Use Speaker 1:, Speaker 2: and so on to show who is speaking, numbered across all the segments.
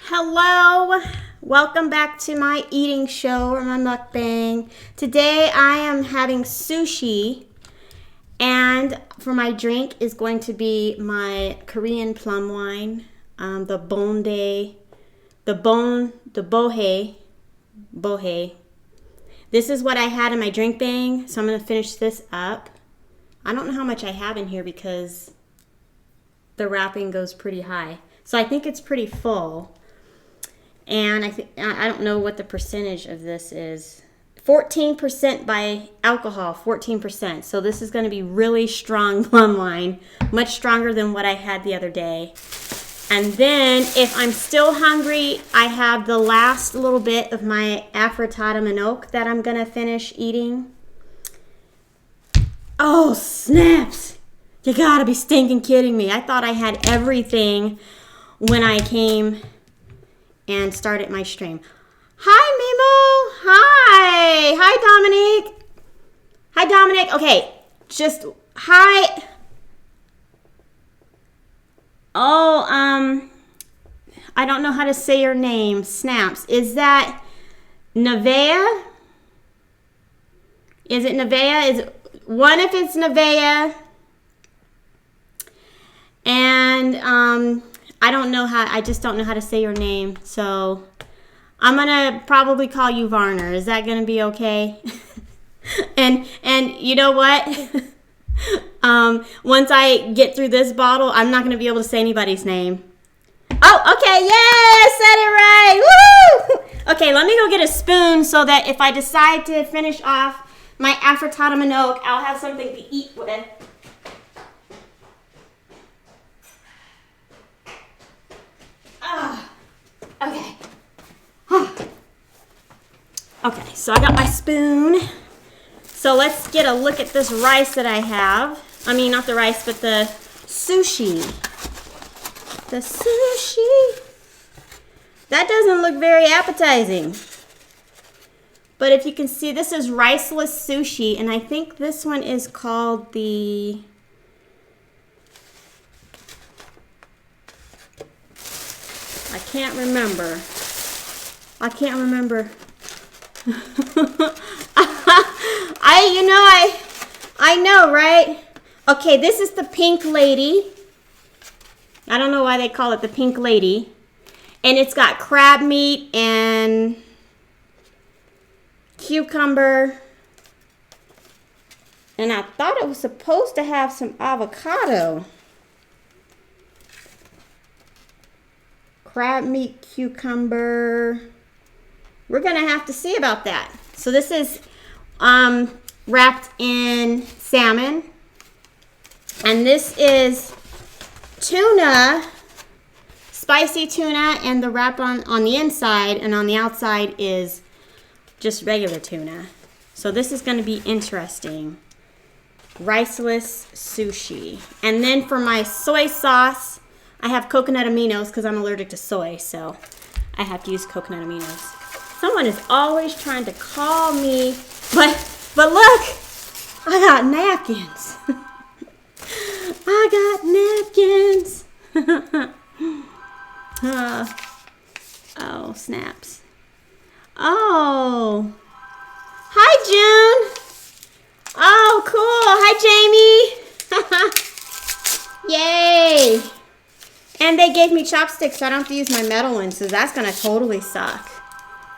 Speaker 1: Hello, welcome back to my eating show or my mukbang. Today I am having sushi, and for my drink is going to be my Korean plum wine, the bohe. This is what I had in my drink bang, so I'm going to finish this up. I don't know how much I have in here because the wrapping goes pretty high. So I think it's pretty full. And I don't know what the percentage of this is. 14% by alcohol, 14%. So this is going to be really strong plum wine, much stronger than what I had the other day. And then if I'm still hungry, I have the last little bit of my Afritada Manok that I'm going to finish eating. Oh, snaps. You gotta be stinking kidding me. I thought I had everything when I came and started my stream. Hi, Mimo. Hi. Hi, Dominique. Hi, Dominic. Okay, just hi. Oh, I don't know how to say your name. Snaps. Is that Nevea? Is it Nevea? Is one if it's Nevea? And I just don't know how to say your name. So I'm gonna probably call you Varner. Is that gonna be okay? and you know what? Once I get through this bottle, I'm not gonna be able to say anybody's name. Oh, okay, yeah, I said it right. Woo! Okay, let me go get a spoon so that if I decide to finish off my Afritada Manok, I'll have something to eat with. Okay. Okay, so I got my spoon. So let's get a look at this rice that I have. I mean, not the rice, but the sushi. The sushi. That doesn't look very appetizing. But if you can see, this is riceless sushi, and I think this one is called the... I can't remember. I know, right? Okay, this is the pink lady. I don't know why they call it the pink lady. And it's got crab meat and cucumber. And I thought it was supposed to have some avocado. Crab meat, cucumber. We're going to have to see about that. So this is wrapped in salmon. And this is tuna, spicy tuna, and the wrap on the inside and on the outside is just regular tuna. So this is going to be interesting. Riceless sushi. And then for my soy sauce, I have coconut aminos because I'm allergic to soy, so I have to use coconut aminos. Someone is always trying to call me, but look, I got napkins. I got napkins. Oh, snaps. Oh, hi, June. Oh, cool. Hi, Jamie. Yay. And they gave me chopsticks, so I don't have to use my metal ones, so that's going to totally suck.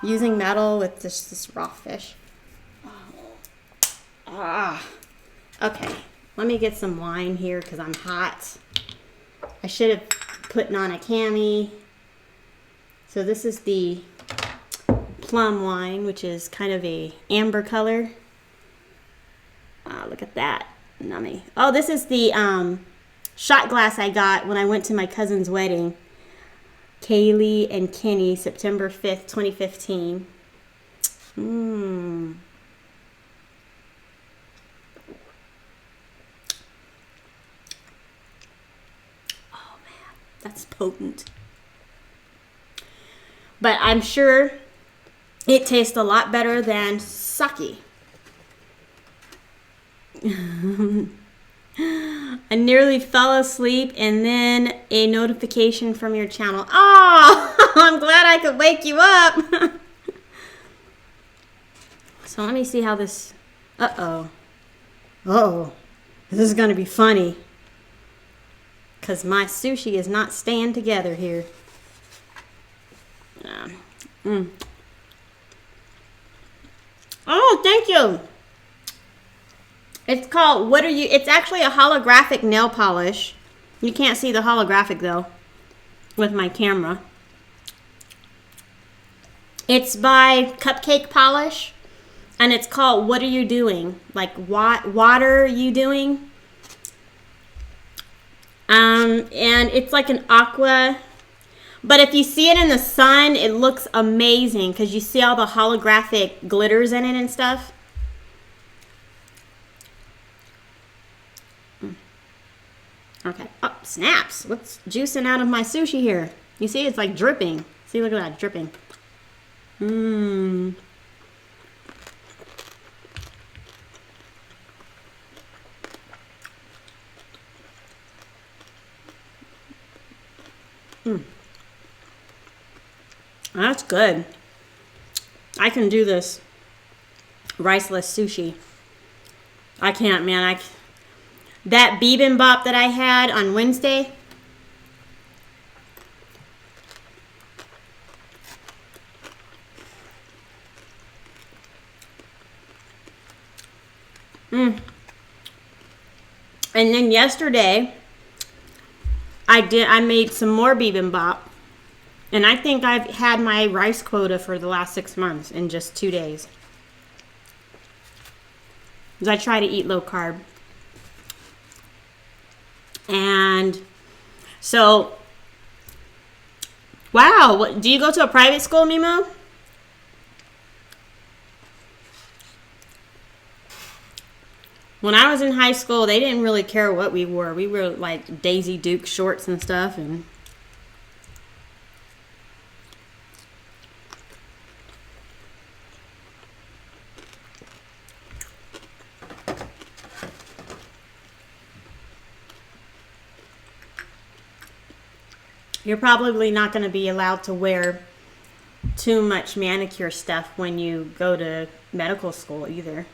Speaker 1: Using metal with this raw fish. Okay, let me get some wine here because I'm hot. I should have put on a cami. So this is the plum wine, which is kind of a amber color. Look at that. Nummy. Oh, this is the shot glass I got when I went to my cousin's wedding. Kaylee and Kenny, September 5th, 2015. Oh, man. That's potent. But I'm sure it tastes a lot better than sake. I nearly fell asleep and then a notification from your channel. Oh, I'm glad I could wake you up. So let me see how this... Uh-oh. Uh-oh. This is going to be funny. Because my sushi is not staying together here. Oh, thank you. It's called, what are you... It's actually a holographic nail polish. You can't see the holographic, though, with my camera. It's by Cupcake Polish. And it's called What Are You Doing? Like, what are you doing? And it's like an aqua. But if you see it in the sun, it looks amazing. Because you see all the holographic glitters in it and stuff. Okay. Oh, snaps. What's juicing out of my sushi here? You see, it's like dripping. See, look at that, dripping. Mmm. That's good. I can do this riceless sushi. I can't, man. That bibimbap that I had on Wednesday. And then yesterday, I made some more bibimbap. And I think I've had my rice quota for the last 6 months in just 2 days. Because I try to eat low carb. And so, wow. Do you go to a private school, Mimo? When I was in high school, they didn't really care what we wore. We were like Daisy Duke shorts and stuff. And you're probably not going to be allowed to wear too much manicure stuff when you go to medical school either.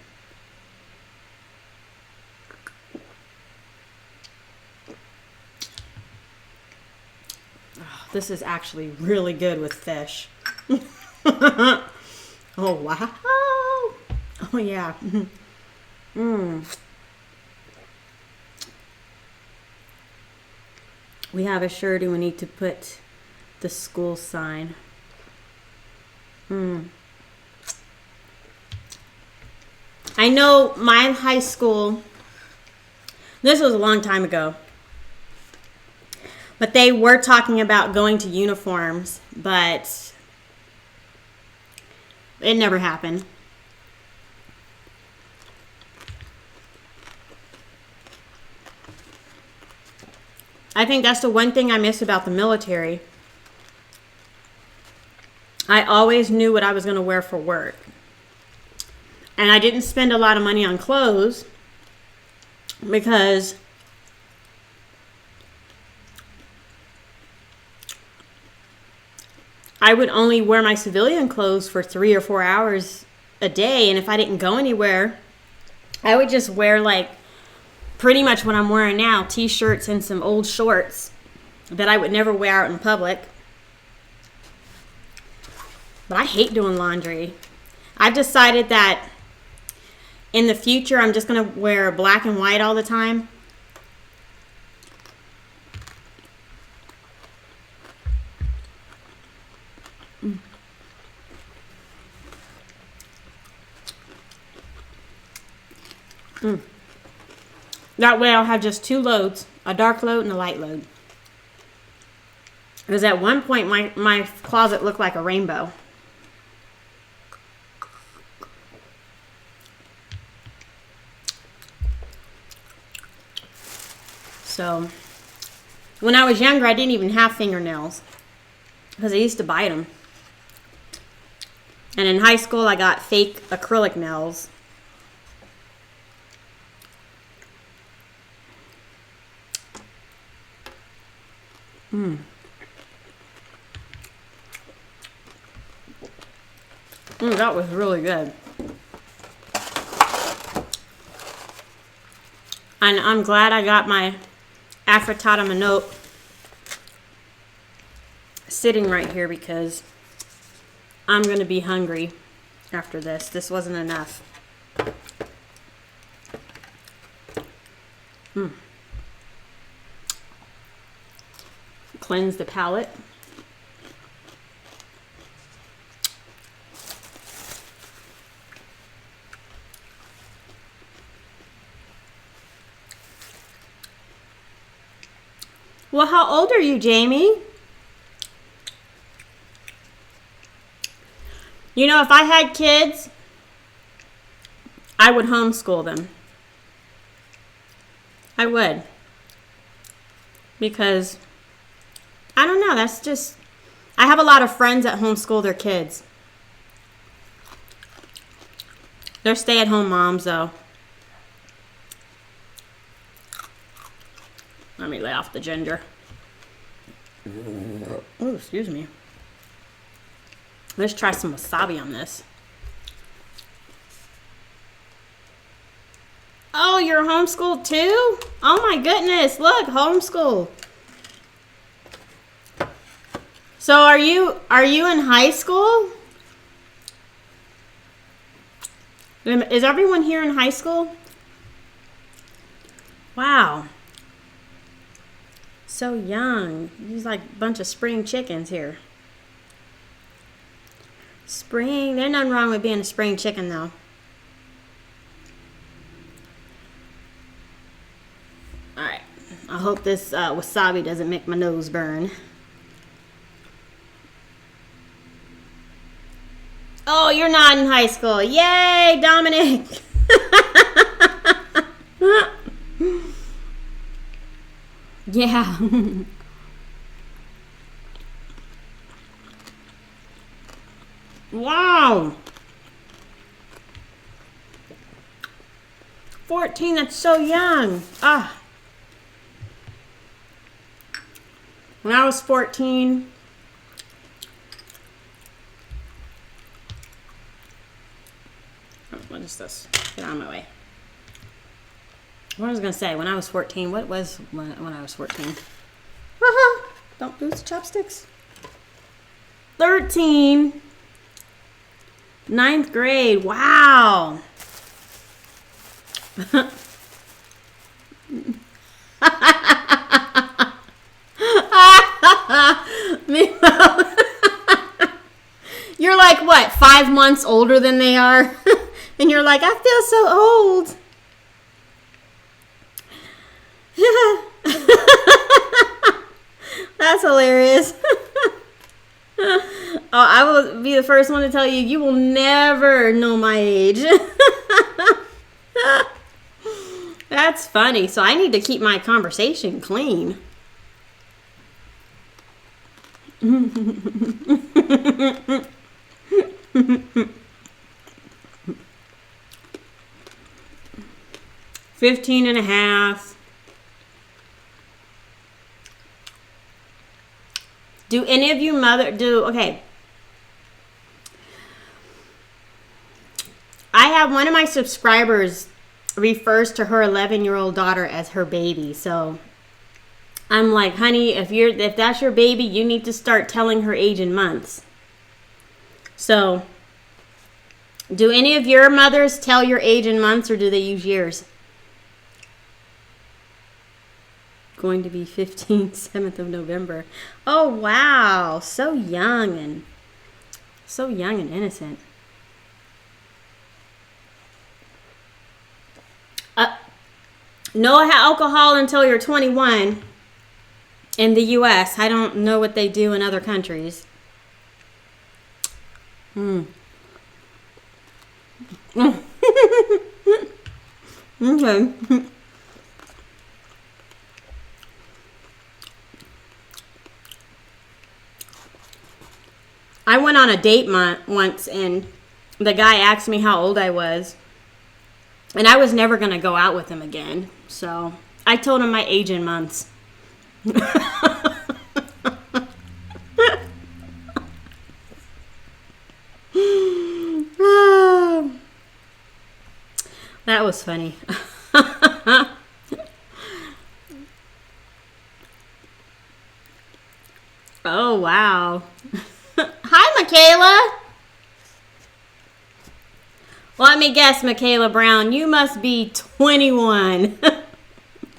Speaker 1: Oh, this is actually really good with fish. Oh, wow. Oh, yeah. We have a shirt and we need to put the school sign. I know my high school, this was a long time ago, but they were talking about going to uniforms, but it never happened. I think that's the one thing I miss about the military. I always knew what I was going to wear for work. And I didn't spend a lot of money on clothes because I would only wear my civilian clothes for 3 or 4 hours a day. And if I didn't go anywhere, I would just wear like pretty much what I'm wearing now, t-shirts and some old shorts that I would never wear out in public. But I hate doing laundry. I've decided that in the future, I'm just going to wear black and white all the time. That way I'll have just 2 loads, a dark load and a light load. Because at one point my closet looked like a rainbow. So when I was younger, I didn't even have fingernails because I used to bite them. And in high school, I got fake acrylic nails. That was really good. And I'm glad I got my Afritada Manok sitting right here because I'm going to be hungry after this. This wasn't enough. Cleanse the palate. Well, how old are you, Jamie? You know, if I had kids, I would homeschool them. I would. Because, I don't know, that's just, I have a lot of friends that homeschool their kids. They're stay-at-home moms, though. Let me lay off the ginger. Oh, excuse me. Let's try some wasabi on this. Oh, you're homeschooled too? Oh my goodness, look, homeschool. So are you in high school? Is everyone here in high school? Wow. So young. He's like a bunch of spring chickens here. Spring. There's nothing wrong with being a spring chicken, though. Alright. I hope this wasabi doesn't make my nose burn. Oh, you're not in high school. Yay, Dominic! Yeah. Wow. 14, that's so young. Ah. When I was 14, what is this? Get out of my way. What I was going to say, when I was 14, what was when I was 14? Don't lose the chopsticks. 13. 9th grade. Wow. You're like, what, 5 months older than they are? And you're like, I feel so old. That's hilarious. Oh, I will be the first one to tell you, you will never know my age. That's funny. So I need to keep my conversation clean. $15 and a half. Do any of you okay. I have one of my subscribers refers to her 11-year-old daughter as her baby. So I'm like, honey, if that's your baby, you need to start telling her age in months. So do any of your mothers tell your age in months, or do they use years? Going to be 15, 7th of November. Oh, wow. So young and innocent. No alcohol until you're 21 in the U.S. I don't know what they do in other countries. Okay. I went on a date once, and the guy asked me how old I was. And I was never going to go out with him again. So I told him my age in months. was funny. Oh, wow. Hi, Michaela. Let me guess, Michaela Brown, you must be 21.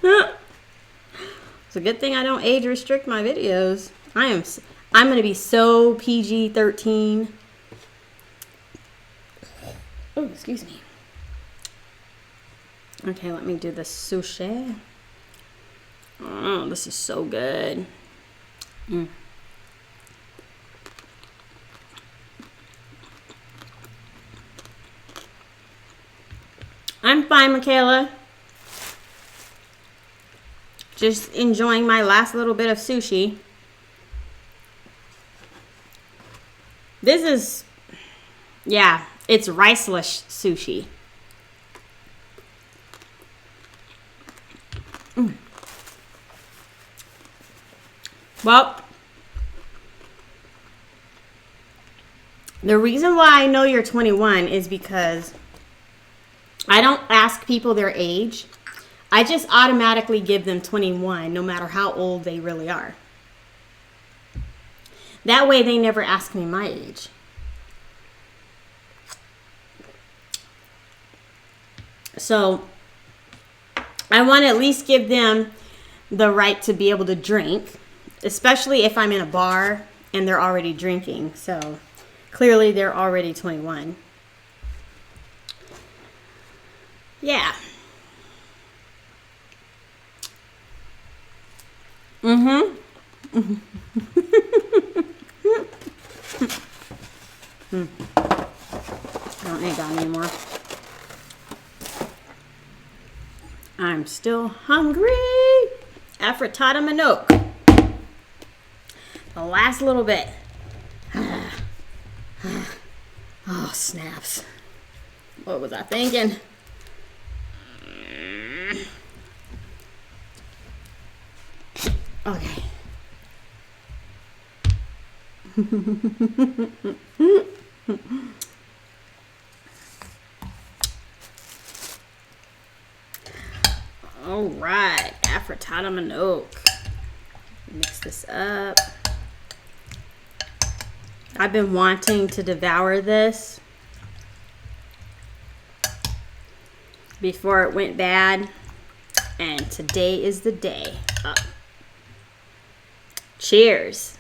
Speaker 1: It's a good thing I don't age restrict my videos. I'm going to be so PG-13. Oh, excuse me. Okay, let me do the sushi. Oh, this is so good. I'm fine, Michaela. Just enjoying my last little bit of sushi. This is, yeah, it's riceless sushi. Well, the reason why I know you're 21 is because I don't ask people their age. I just automatically give them 21 no matter how old they really are. That way they never ask me my age. So I want to at least give them the right to be able to drink, especially if I'm in a bar and they're already drinking. So clearly they're already 21. Yeah. I don't need that anymore. I'm still hungry. Afritada Manok. The last little bit. Oh, snaps. What was I thinking? Okay. All right, Afritada Manok. Mix this up. I've been wanting to devour this before it went bad, and today is the day. Cheers.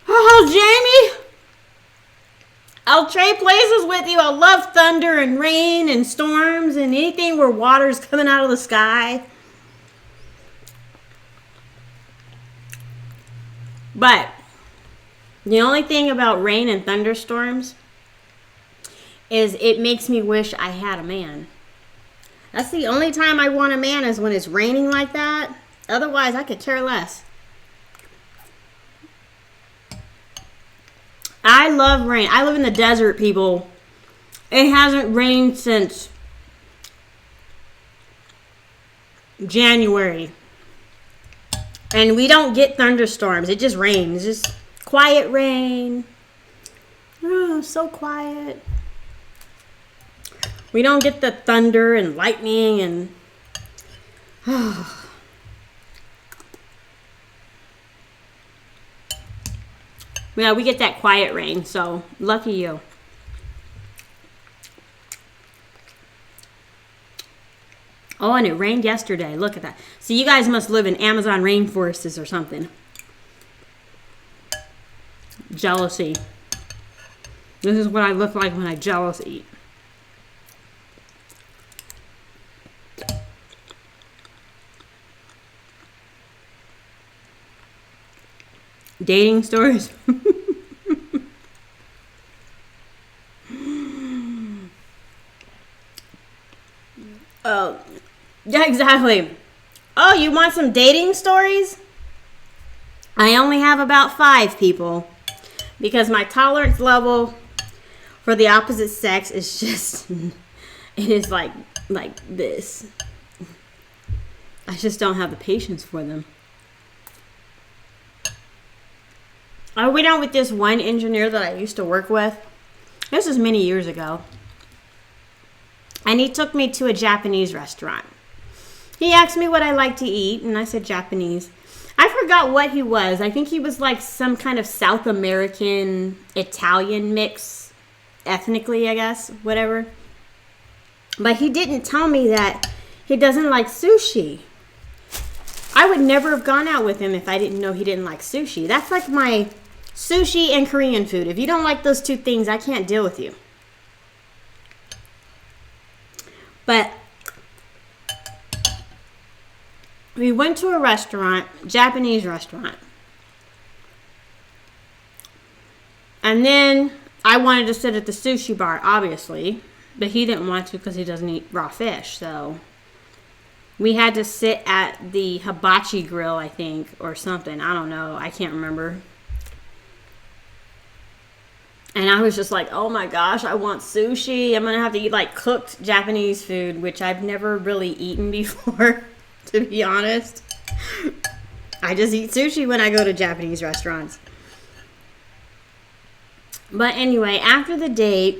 Speaker 1: Oh, Jamie, I'll trade places with you. I love thunder and rain and storms and anything where water's coming out of the sky. But the only thing about rain and thunderstorms is it makes me wish I had a man. That's the only time I want a man, is when it's raining like that. Otherwise, I could care less. I love rain. I live in the desert, people. It hasn't rained since January. And we don't get thunderstorms. It just rains. It's just quiet rain. Oh, so quiet. We don't get the thunder and lightning and... Yeah, we get that quiet rain, so lucky you. Oh, and it rained yesterday. Look at that. So you guys must live in Amazon rainforests or something. Jealousy. This is what I look like when I jealous eat. Dating stories. Oh, yeah, exactly. Oh, you want some dating stories? I only have about 5 people because my tolerance level for the opposite sex is just, it is like this. I just don't have the patience for them. I went out with this one engineer that I used to work with. This was many years ago. And he took me to a Japanese restaurant. He asked me what I like to eat, and I said Japanese. I forgot what he was. I think he was like some kind of South American Italian mix, ethnically, I guess, whatever. But he didn't tell me that he doesn't like sushi. I would never have gone out with him if I didn't know he didn't like sushi. That's like my sushi and Korean food. If you don't like those two things, I can't deal with you. But we went to a restaurant, Japanese restaurant. And then I wanted to sit at the sushi bar, obviously. But he didn't want to because he doesn't eat raw fish. So we had to sit at the hibachi grill, I think, or something. I don't know. I can't remember. And I was just like, oh my gosh, I want sushi. I'm going to have to eat like cooked Japanese food, which I've never really eaten before. To be honest, I just eat sushi when I go to Japanese restaurants. But anyway, after the date,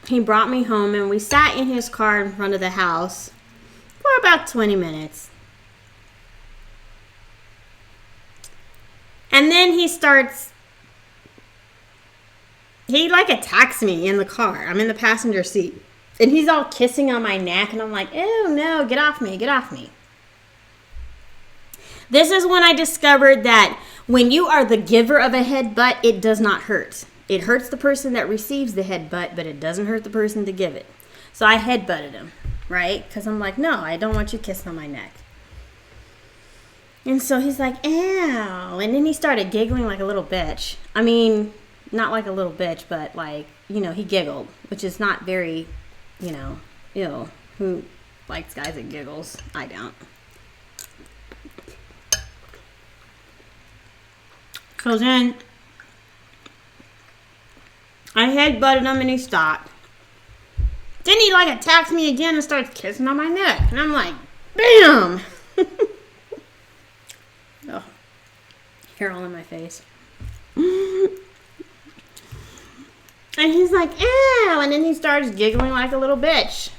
Speaker 1: he brought me home and we sat in his car in front of the house for about 20 minutes. And then he like attacks me in the car. I'm in the passenger seat. And he's all kissing on my neck and I'm like, ew, no, get off me, get off me. This is when I discovered that when you are the giver of a headbutt, it does not hurt. It hurts the person that receives the headbutt, but it doesn't hurt the person to give it. So I headbutted him, right? Because I'm like, no, I don't want you kissing on my neck. And so he's like, ow. And then he started giggling like a little bitch. I mean, not like a little bitch, but like, he giggled, which is not very, ew. Who likes guys that giggles? I don't. So then I headbutted him and he stopped. Then he like attacks me again and starts kissing on my neck. And I'm like, bam! Oh, hair all in my face. And he's like, ew! And then he starts giggling like a little bitch.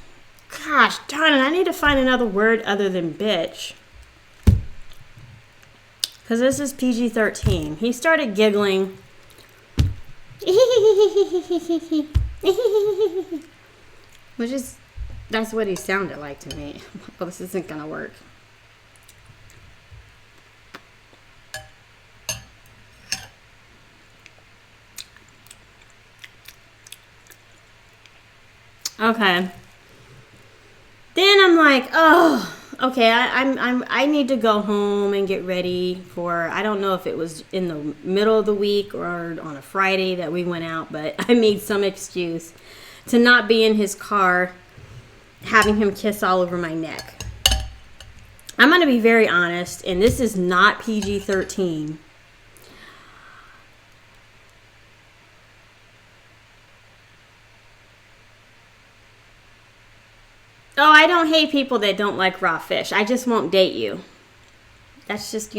Speaker 1: Gosh darn it, I need to find another word other than bitch. Because this is PG-13. He started giggling. That's what he sounded like to me. Oh, this isn't going to work. Okay. Then I'm like, oh, okay, I need to go home and get ready for, I don't know if it was in the middle of the week or on a Friday that we went out, but I made some excuse to not be in his car having him kiss all over my neck. I'm going to be very honest, and this is not PG-13. Oh, I don't hate people that don't like raw fish. I just won't date you. That's just,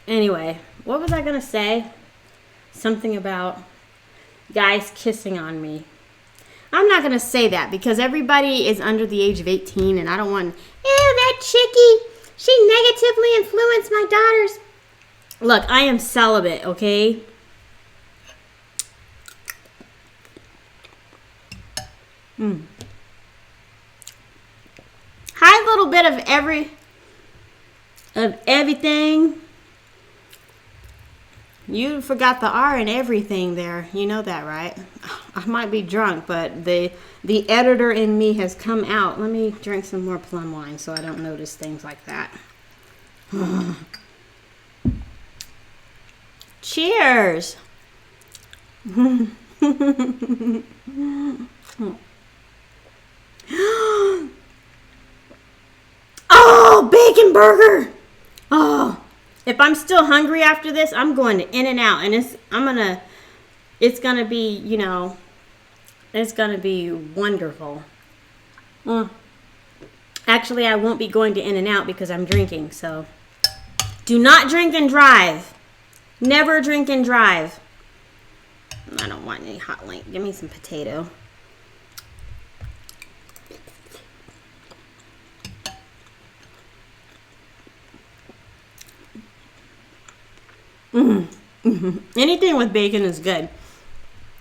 Speaker 1: Anyway, what was I going to say? Something about guys kissing on me. I'm not going to say that because everybody is under the age of 18 and I don't want, that chickie, she negatively influenced my daughters. Look, I am celibate, okay? Hi, little bit of everything. You forgot the R in everything there. You know that, right? I might be drunk, but the editor in me has come out. Let me drink some more plum wine so I don't notice things like that. Cheers. Oh, bacon burger. Oh, if I'm still hungry after this, I'm going to In-N-Out, and it's gonna be, It's going to be wonderful. Actually, I won't be going to In-N-Out because I'm drinking, so. Do not drink and drive. Never drink and drive. I don't want any hot link. Give me some potato. Anything with bacon is good.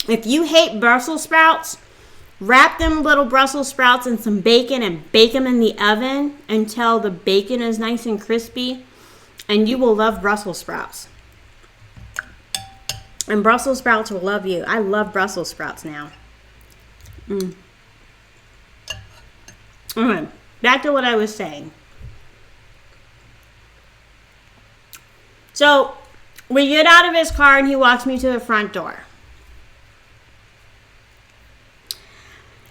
Speaker 1: If you hate Brussels sprouts, wrap them little Brussels sprouts in some bacon and bake them in the oven until the bacon is nice and crispy, and you will love Brussels sprouts. And Brussels sprouts will love you. I love Brussels sprouts now. Okay, back to what I was saying. So, we get out of his car and he walks me to the front door.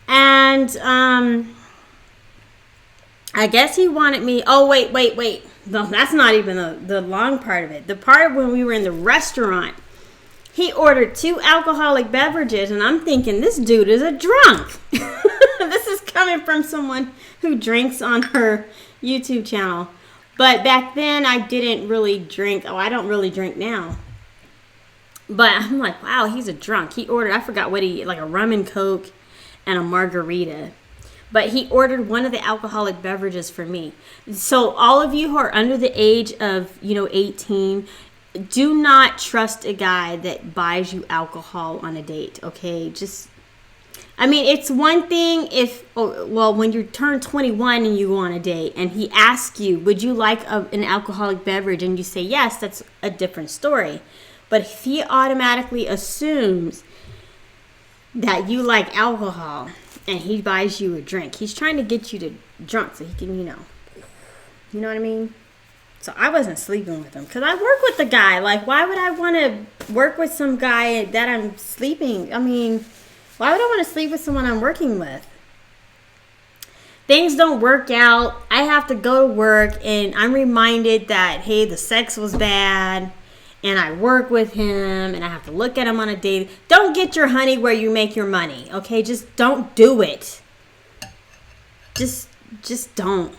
Speaker 1: And, I guess he wanted me, oh, wait. No, that's not even the long part of it. The part when we were in the restaurant, he ordered 2 alcoholic beverages, and I'm thinking, this dude is a drunk. This is coming from someone who drinks on her YouTube channel. But back then, I didn't really drink. Oh, I don't really drink now. But I'm like, wow, he's a drunk. He ordered, I forgot what like a rum and Coke and a margarita. But he ordered one of the alcoholic beverages for me. So all of you who are under the age of, 18, do not trust a guy that buys you alcohol on a date, okay? It's one thing when you turn 21 and you go on a date and he asks you, would you like an alcoholic beverage? And you say yes, that's a different story. But if he automatically assumes that you like alcohol and he buys you a drink, he's trying to get you to drunk so he can, you know what I mean? So I wasn't sleeping with him because I work with the guy. Like, why would I want to work with some guy that I'm sleeping? I mean, why would I want to sleep with someone I'm working with? Things don't work out. I have to go to work and I'm reminded that, hey, the sex was bad and I work with him and I have to look at him on a date. Don't get your honey where you make your money, okay? Just don't do it. Just don't.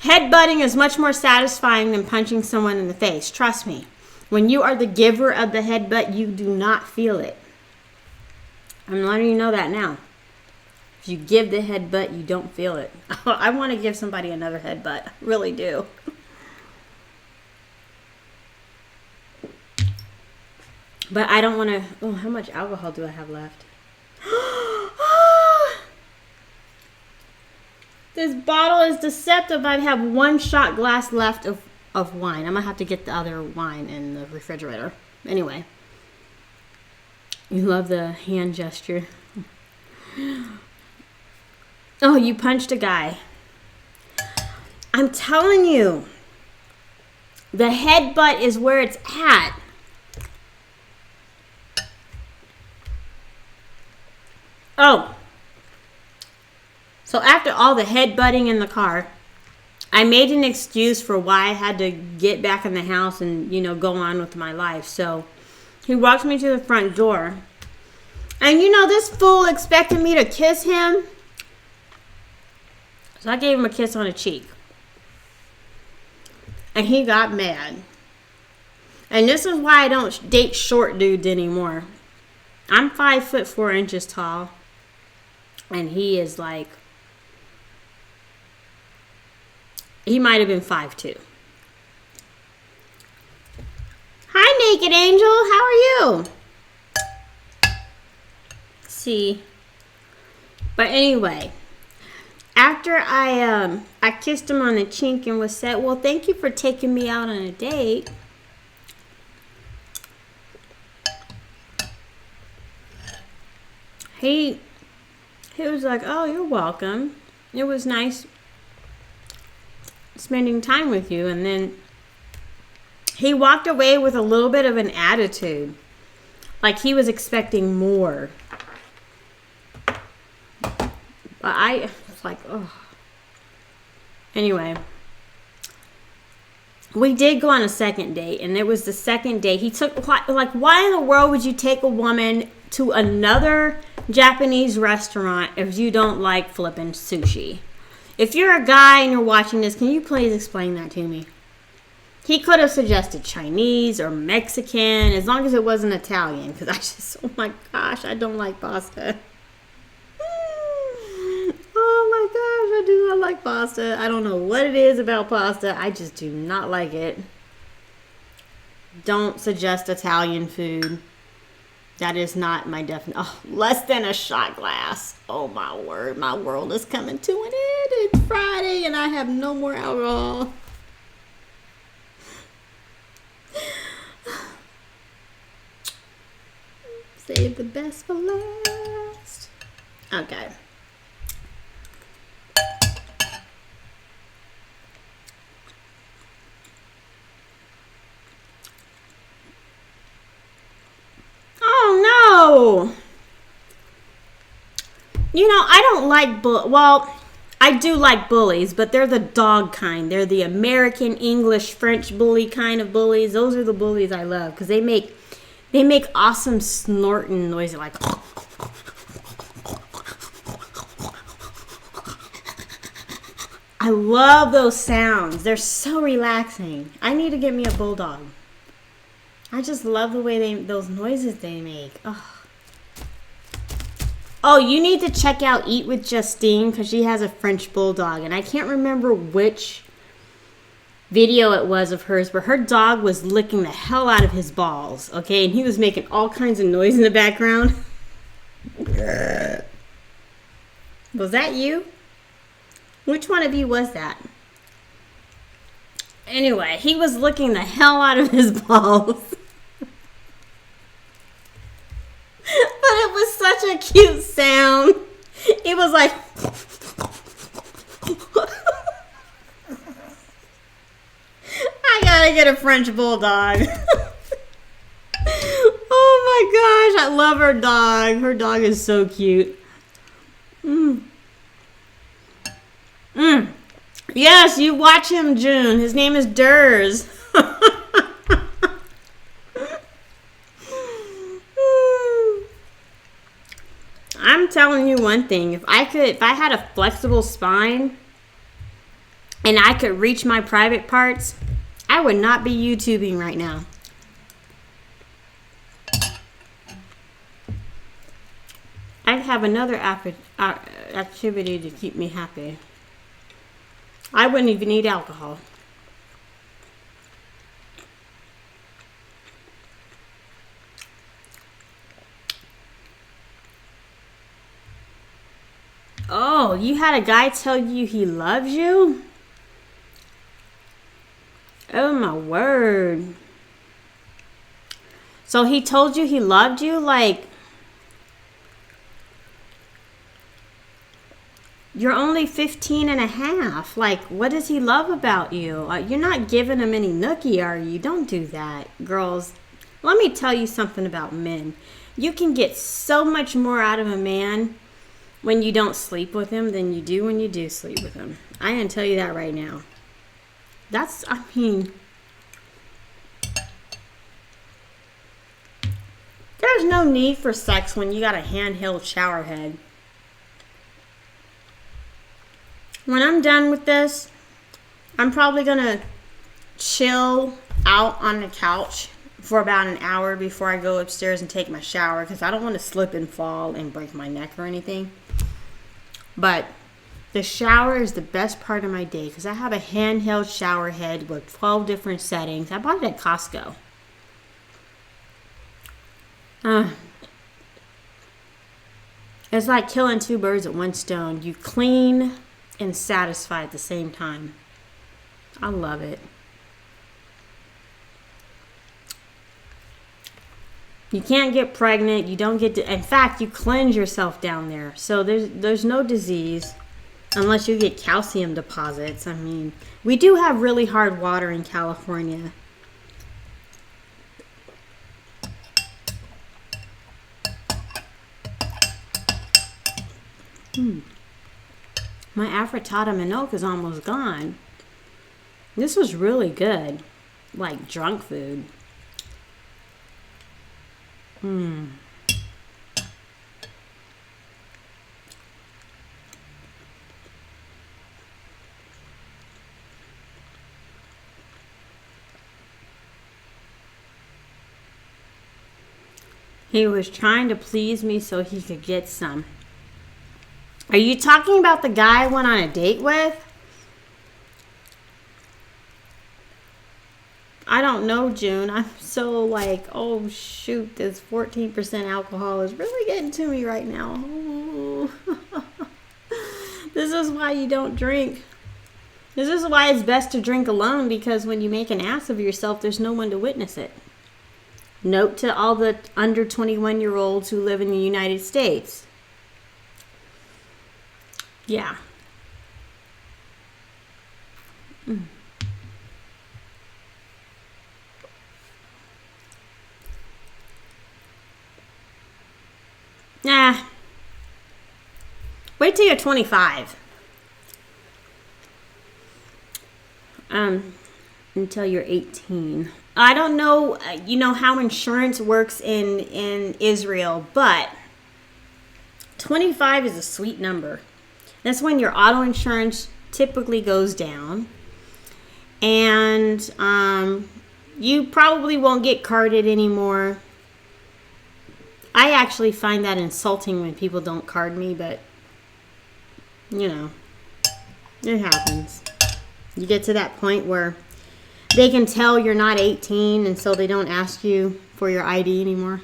Speaker 1: Headbutting is much more satisfying than punching someone in the face. Trust me. When you are the giver of the headbutt, you do not feel it. I'm letting you know that now. If you give the headbutt, you don't feel it. I want to give somebody another headbutt. I really do. But I don't want to... Oh, how much alcohol do I have left? This bottle is deceptive. I have 1 shot glass left of wine. I'm going to have to get the other wine in the refrigerator. Anyway. You love the hand gesture. Oh, you punched a guy. I'm telling you. The headbutt is where it's at. Oh. So after all the headbutting in the car, I made an excuse for why I had to get back in the house and, go on with my life. So he walked me to the front door. And this fool expected me to kiss him. So I gave him a kiss on the cheek. And he got mad. And this is why I don't date short dudes anymore. I'm 5'4" tall. And he is like... He might have been 5'2". Hi, Naked Angel. How are you? See. But anyway, after I kissed him on the cheek and was said, well, thank you for taking me out on a date. He was like, oh, you're welcome. It was nice spending time with you. And then he walked away with a little bit of an attitude, like he was expecting more. But I was like, oh. Anyway, we did go on a second date, and it was the second date. He took, like, why in the world would you take a woman to another Japanese restaurant if you don't like flipping sushi? If you're a guy and you're watching this, can you please explain that to me? He could have suggested Chinese or Mexican, as long as it wasn't Italian, because I just, oh my gosh, I don't like pasta. Oh my gosh, I do not like pasta. I don't know what it is about pasta. I just do not like it. Don't suggest Italian food. That is not my definition. Oh, less than a shot glass. Oh my word, my world is coming to an end. It's Friday and I have no more alcohol. Save the best for last. Okay. Oh no! You know, I don't like well, I do like bullies, but they're the dog kind. They're the American, English, French bully kind of bullies. Those are the bullies I love because they make awesome snorting noises like. I love those sounds. They're so relaxing. I need to get me a bulldog. I just love the way those noises they make. Oh, you need to check out Eat with Justine because she has a French bulldog. And I can't remember which video it was of hers, but her dog was licking the hell out of his balls. Okay, and he was making all kinds of noise in the background. Was that you? Which one of you was that? Anyway, he was licking the hell out of his balls. But it was such a cute sound. It was like. I gotta get a French bulldog. Oh my gosh, I love her dog. Her dog is so cute. Yes, you watch him, June. His name is Durs. I'm telling you one thing. If I had a flexible spine and I could reach my private parts, I would not be YouTubing right now. I'd have another activity to keep me happy. I wouldn't even need alcohol. Oh, you had a guy tell you he loves you? Oh my word. So he told you he loved you? Like, you're only 15 and a half. Like, what does he love about you? You're not giving him any nookie, are you? Don't do that, girls. Let me tell you something about men. You can get so much more out of a man when you don't sleep with him than you do when you do sleep with him. I can tell you that right now. There's no need for sex when you got a handheld shower head. When I'm done with this, I'm probably gonna chill out on the couch for about an hour before I go upstairs and take my shower because I don't want to slip and fall and break my neck or anything. But the shower is the best part of my day because I have a handheld shower head with 12 different settings. I bought it at Costco. It's like killing two birds with one stone. You clean and satisfy at the same time. I love it. You can't get pregnant. You don't get in fact, you cleanse yourself down there. So there's no disease unless you get calcium deposits. I mean, we do have really hard water in California. My Afritada Manok is almost gone. This was really good. Like drunk food. He was trying to please me so he could get some. Are you talking about the guy I went on a date with? I don't know, June. I'm so like, oh shoot, this 14% alcohol is really getting to me right now. Oh. This is why you don't drink. This is why it's best to drink alone, because when you make an ass of yourself, there's no one to witness it. Note to all the under 21-year-olds who live in the United States. Yeah. Nah. Wait till you're 25. Until you're 18. I don't know, how insurance works in Israel, but 25 is a sweet number. That's when your auto insurance typically goes down. And you probably won't get carded anymore. I actually find that insulting when people don't card me, but, it happens. You get to that point where they can tell you're not 18, and so they don't ask you for your ID anymore.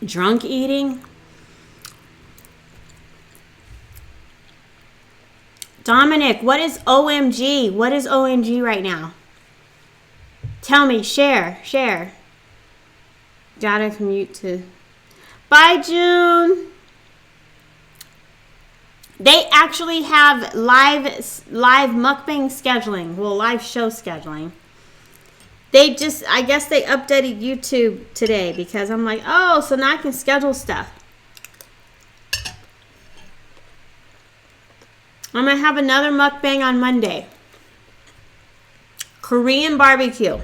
Speaker 1: Drunk eating? Dominic, what is OMG? What is OMG right now? Tell me, share. Gotta commute to... Bye, June. They actually have live mukbang scheduling. Well, live show scheduling. I guess they updated YouTube today, because I'm like, oh, so now I can schedule stuff. I'm going to have another mukbang on Monday. Korean barbecue.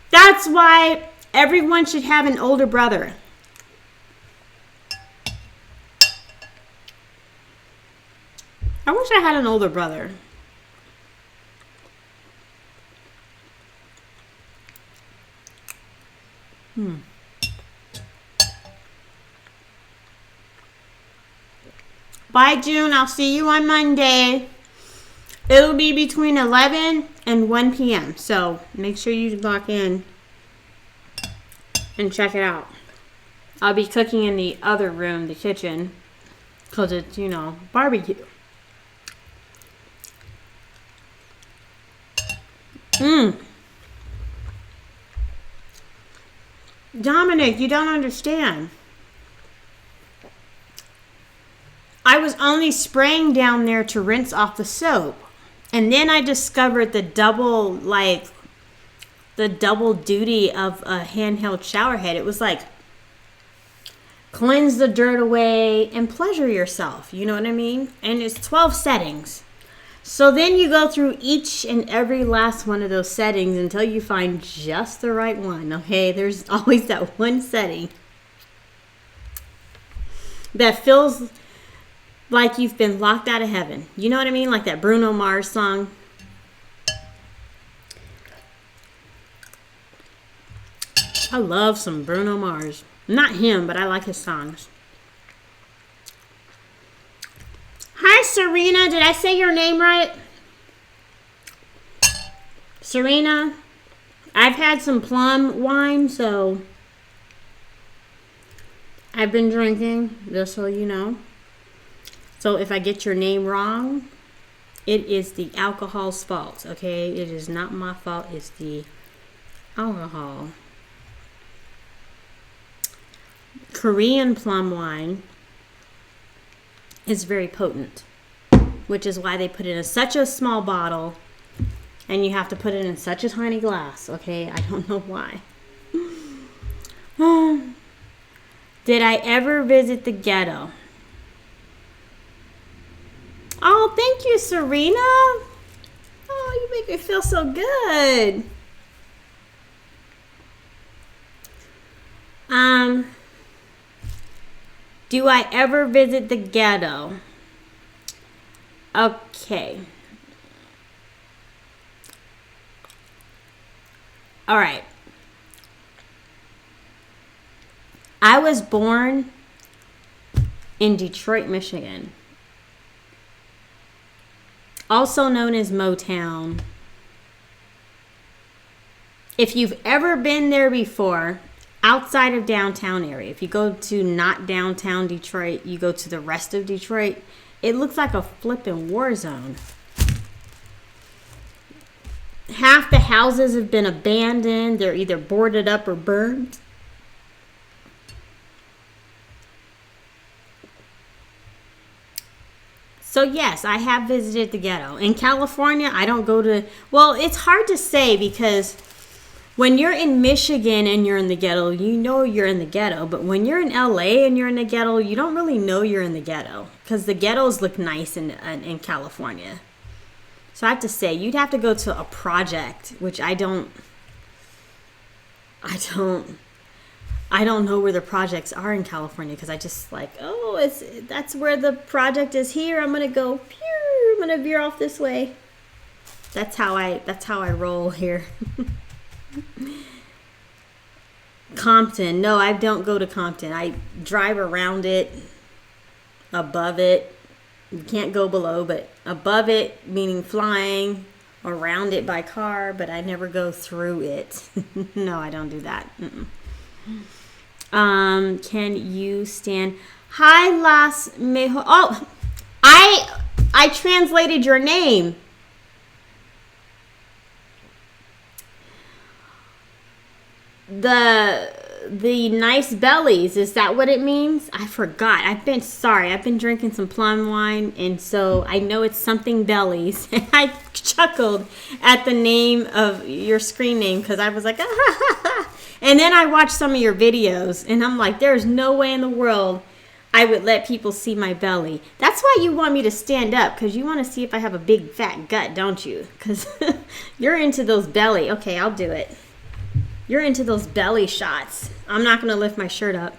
Speaker 1: That's why everyone should have an older brother. I wish I had an older brother. Bye, June. I'll see you on Monday. It'll be between 11 and 1 p.m. So make sure you lock in and check it out. I'll be cooking in the other room, the kitchen, because it's, barbecue. Dominic, you don't understand. I was only spraying down there to rinse off the soap. And then I discovered the double duty of a handheld shower head. It was like, cleanse the dirt away and pleasure yourself. You know what I mean? And it's 12 settings. So then you go through each and every last one of those settings until you find just the right one. Okay, there's always that one setting that feels like you've been locked out of heaven. You know what I mean? Like that Bruno Mars song. I love some Bruno Mars. Not him, but I like his songs. Hi, Serena. Did I say your name right? Serena. I've had some plum wine, so I've been drinking, just so you know. So if I get your name wrong, it is the alcohol's fault, okay? It is not my fault. It's the alcohol. Korean plum wine is very potent, which is why they put it in such a small bottle And you have to put it in such a tiny glass, okay? I don't know why. Did I ever visit the ghetto? Oh, thank you, Serena. Oh, you make me feel so good. Do I ever visit the ghetto? Okay. All right. I was born in Detroit, Michigan, also known as Motown. If you've ever been there before, outside of downtown area, if you go to not downtown Detroit, you go to the rest of Detroit, it looks like a flipping war zone. Half the houses have been abandoned. They're either boarded up or burned. So yes, I have visited the ghetto. In California, I don't go to... Well, it's hard to say because when you're in Michigan and you're in the ghetto, you know you're in the ghetto. But when you're in LA and you're in the ghetto, you don't really know you're in the ghetto because the ghettos look nice in California. So I have to say, you'd have to go to a project, which I don't know where the projects are in California because I just like, oh, that's where the project is here. I'm gonna go. Pew, I'm gonna veer off this way. That's how I roll here. Compton. No, I don't go to Compton. I drive around it, above it. You can't go below, but above it, meaning flying, around it by car, but I never go through it. No, I don't do that. Can you stand? Hi, Las Mejo. Oh, I translated your name. The nice bellies, is that what it means? I forgot. I've been drinking some plum wine, and so I know it's something bellies. And I chuckled at the name of your screen name because I was like, ah, ha, ha, ha. And then I watched some of your videos, and I'm like, there's no way in the world I would let people see my belly. That's why you want me to stand up, because you want to see if I have a big fat gut, don't you? Because you're into those belly. Okay, I'll do it. You're into those belly shots. I'm not going to lift my shirt up.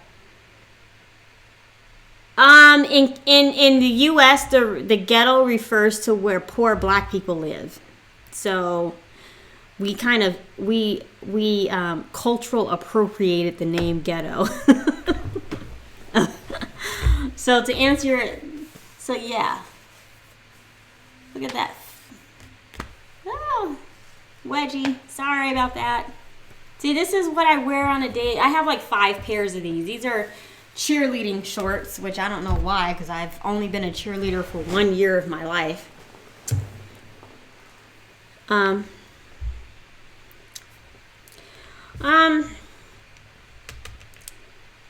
Speaker 1: In the U.S., the ghetto refers to where poor black people live. So we kind of cultural appropriated the name ghetto. So to answer your, so yeah, look at that. Oh, wedgie. Sorry about that. See, this is what I wear on a day. I have like 5 pairs of these. These are cheerleading shorts, which I don't know why, because I've only been a cheerleader for 1 year of my life.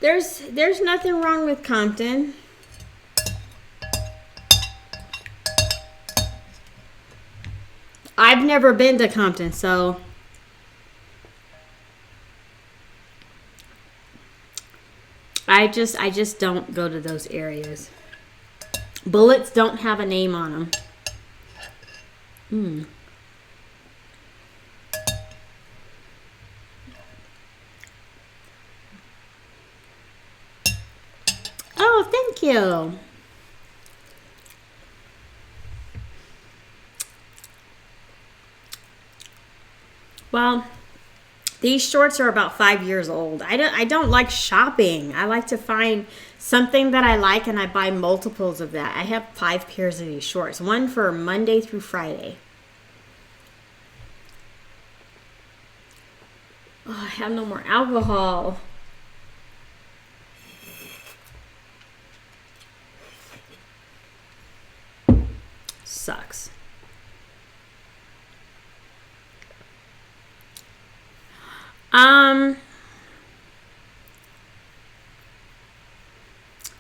Speaker 1: There's nothing wrong with Compton. I've never been to Compton, so I just don't go to those areas. Bullets don't have a name on them. Oh, thank you. Well, these shorts are about 5 years old. I don't like shopping. I like to find something that I like and I buy multiples of that. I have 5 pairs of these shorts. One for Monday through Friday. Oh, I have no more alcohol. Sucks.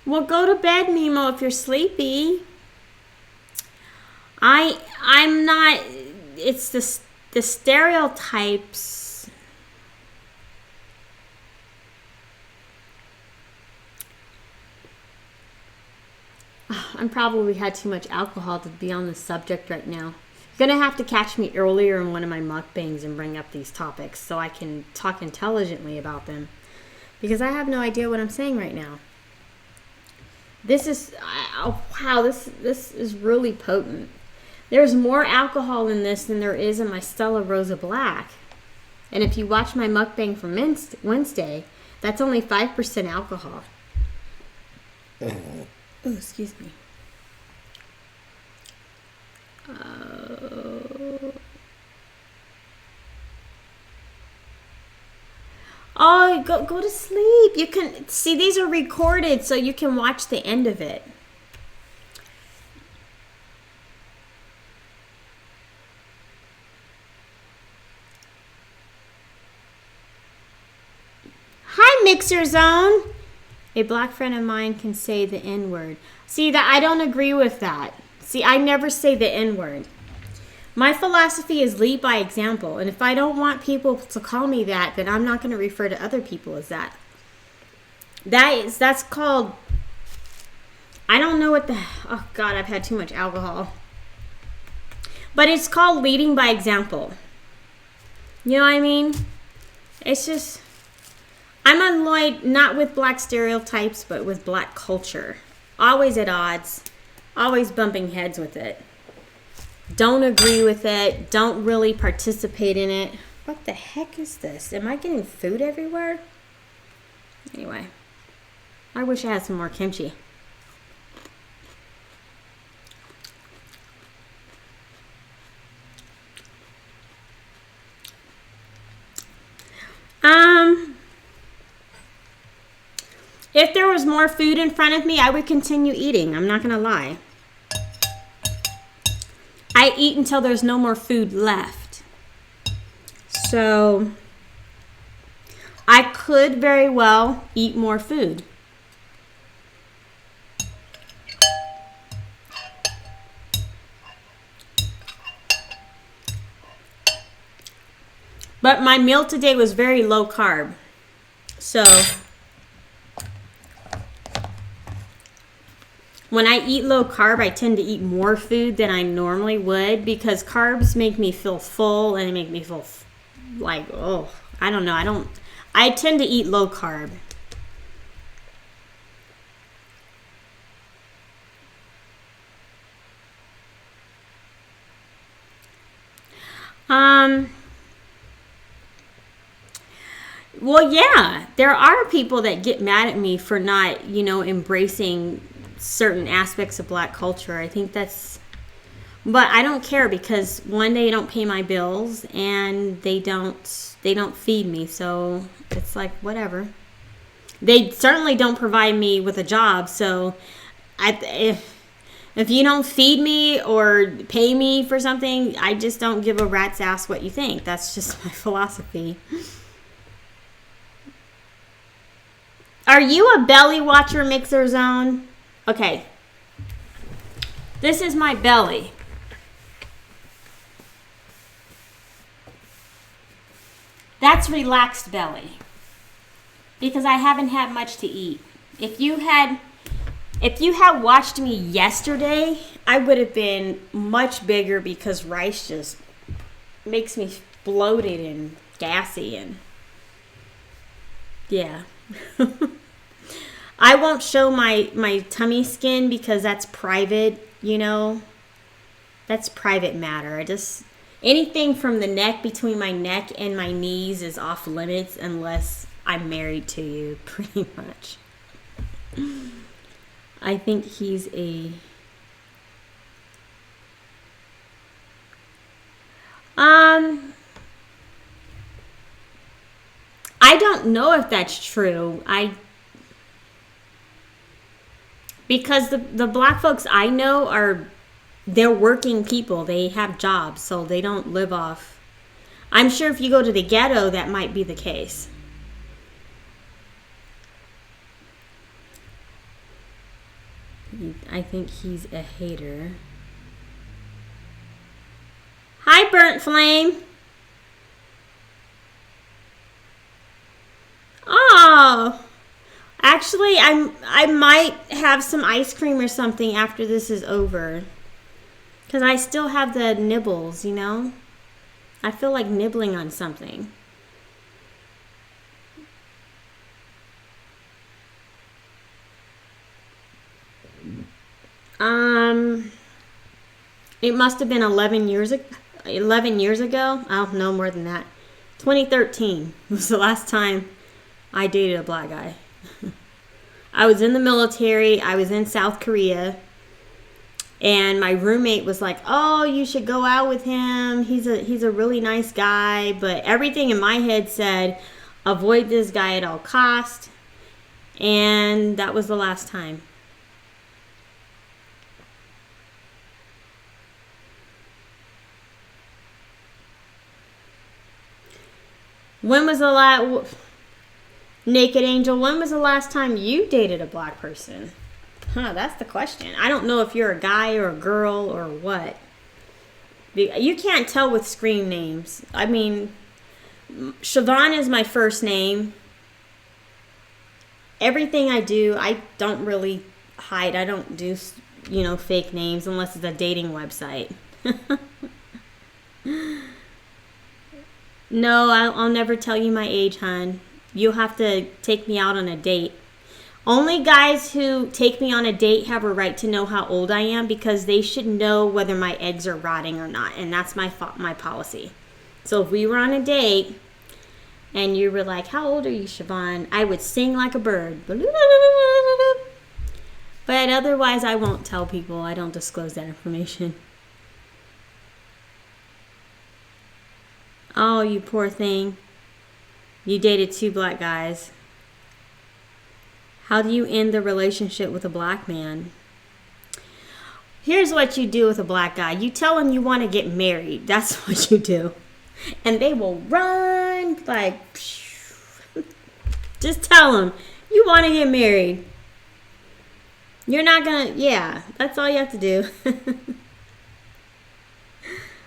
Speaker 1: Well, go to bed, Nemo, if you're sleepy. I'm not, it's the stereotypes. I'm probably had too much alcohol to be on this subject right now. You're going to have to catch me earlier in one of my mukbangs and bring up these topics so I can talk intelligently about them. Because I have no idea what I'm saying right now. This is, oh, wow, this is really potent. There's more alcohol in this than there is in my Stella Rosa Black. And if you watch my mukbang from Wednesday, that's only 5% alcohol. Oh, excuse me. Oh, go to sleep. You can see these are recorded so you can watch the end of it. Hi, Mixer Zone. A black friend of mine can say the N-word. See, that I don't agree with that. See, I never say the N-word. My philosophy is lead by example. And if I don't want people to call me that, then I'm not going to refer to other people as that. That's called, I don't know what the, oh God, I've had too much alcohol. But it's called leading by example. You know what I mean? It's just, I'm annoyed not with black stereotypes, but with black culture. Always at odds. Always bumping heads with it. Don't agree with it. Don't really participate in it. What the heck is this? Am I getting food everywhere? Anyway. I wish I had some more kimchi. If there was more food in front of me, I would continue eating. I'm not going to lie. I eat until there's no more food left. So, I could very well eat more food. But my meal today was very low carb. So, when I eat low carb, I tend to eat more food than I normally would because carbs make me feel full and make me feel like, oh, I don't know. I tend to eat low carb. Well, yeah, there are people that get mad at me for not, embracing certain aspects of black culture. I think that's, but I don't care because one, they don't pay my bills and they don't feed me. So it's like, whatever. They certainly don't provide me with a job. So if you don't feed me or pay me for something, I just don't give a rat's ass what you think. That's just my philosophy. Are you a belly watcher, Mixer Zone? Okay. This is my belly. That's relaxed belly. Because I haven't had much to eat. If you had watched me yesterday, I would have been much bigger because rice just makes me bloated and gassy and yeah. I won't show my tummy skin because that's private, That's private matter. Anything from the neck, between my neck and my knees is off limits unless I'm married to you, pretty much. I think he's a... I don't know if that's true. Because the black folks I know they're working people. They have jobs, so they don't live off. I'm sure if you go to the ghetto, that might be the case. I think he's a hater. Hi, Burnt Flame. Oh, actually, I might have some ice cream or something after this is over. Because I still have the nibbles, you know? I feel like nibbling on something. It must have been 11 years ago. 11 years ago? I don't know, more than that. 2013 was the last time I dated a black guy. I was in the military. I was in South Korea. And my roommate was like, "Oh, you should go out with him. He's a really nice guy." But everything in my head said, avoid this guy at all cost. And that was the last time. When was the last... Naked Angel, when was the last time you dated a black person? That's the question. I don't know if you're a guy or a girl or what. You can't tell with screen names. I mean, Shavonne is my first name. Everything I do, I don't really hide. I don't do, fake names unless it's a dating website. No, I'll never tell you my age, hon. You'll have to take me out on a date. Only guys who take me on a date have a right to know how old I am because they should know whether my eggs are rotting or not. And that's my policy. So if we were on a date and you were like, "How old are you, Shavonne?" I would sing like a bird. But otherwise, I won't tell people. I don't disclose that information. Oh, you poor thing. You dated 2 black guys. How do you end the relationship with a black man? Here's what you do with a black guy. You tell him you want to get married. That's what you do. And they will run like... Just tell them you want to get married. You're not going to... Yeah, that's all you have to do.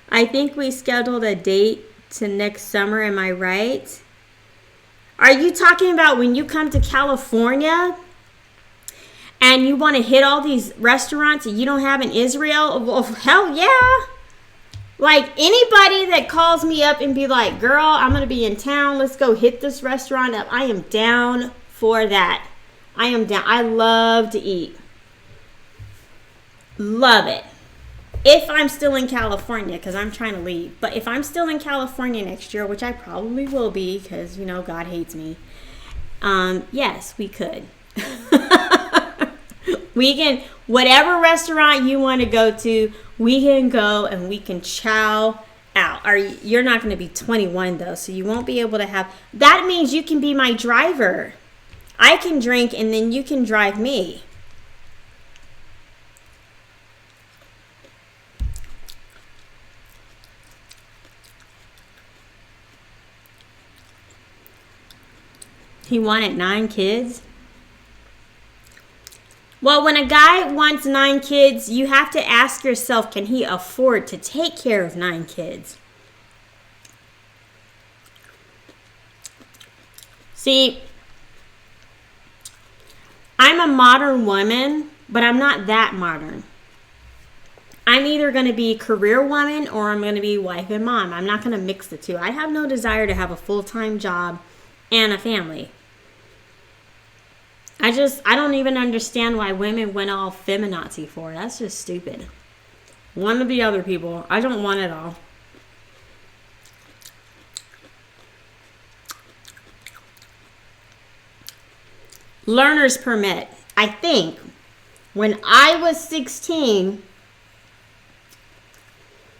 Speaker 1: I think we scheduled a date to next summer. Am I right? Are you talking about when you come to California and you want to hit all these restaurants that you don't have in Israel? Well, hell yeah. Like anybody that calls me up and be like, "Girl, I'm going to be in town. Let's go hit this restaurant up." I am down for that. I am down. I love to eat. Love it. If I'm still in California, because I'm trying to leave. But if I'm still in California next year, which I probably will be, because, God hates me. Yes, we could. We can, whatever restaurant you want to go to, we can go and we can chow out. You're not going to be 21, though, so you won't be able to have. That means you can be my driver. I can drink, and then you can drive me. He wanted 9 kids? Well, when a guy wants 9 kids, you have to ask yourself, can he afford to take care of 9 kids? See, I'm a modern woman, but I'm not that modern. I'm either going to be career woman or I'm going to be wife and mom. I'm not going to mix the two. I have no desire to have a full-time job and a family. I don't even understand why women went all feminazi for. That's just stupid. One of the other people. I don't want it all. Learner's permit. I think when I was 16,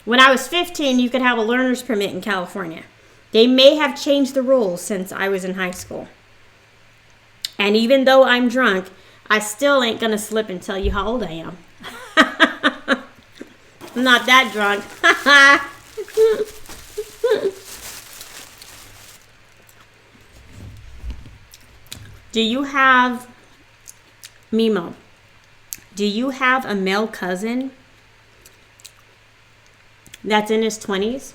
Speaker 1: when I was 15, you could have a learner's permit in California. They may have changed the rules since I was in high school. And even though I'm drunk, I still ain't going to slip and tell you how old I am. I'm not that drunk. Do you have, Mimo, do you have a male cousin that's in his 20s?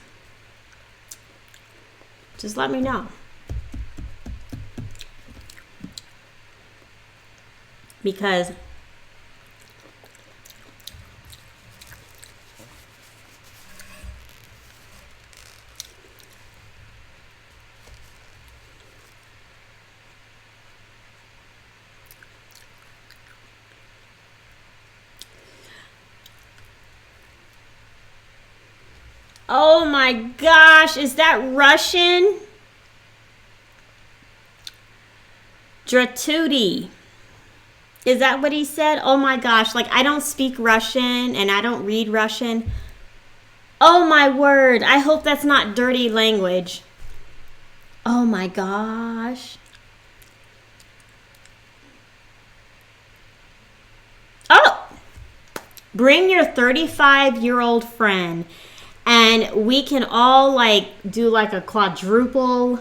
Speaker 1: Just let me know. because oh my gosh, is that Russian? Dratuti. Is that what he said? Oh my gosh, like I don't speak Russian and I don't read Russian. Oh my word, I hope that's not dirty language. Oh my gosh. Oh! Bring your 35-year-old friend and we can all like do like a quadruple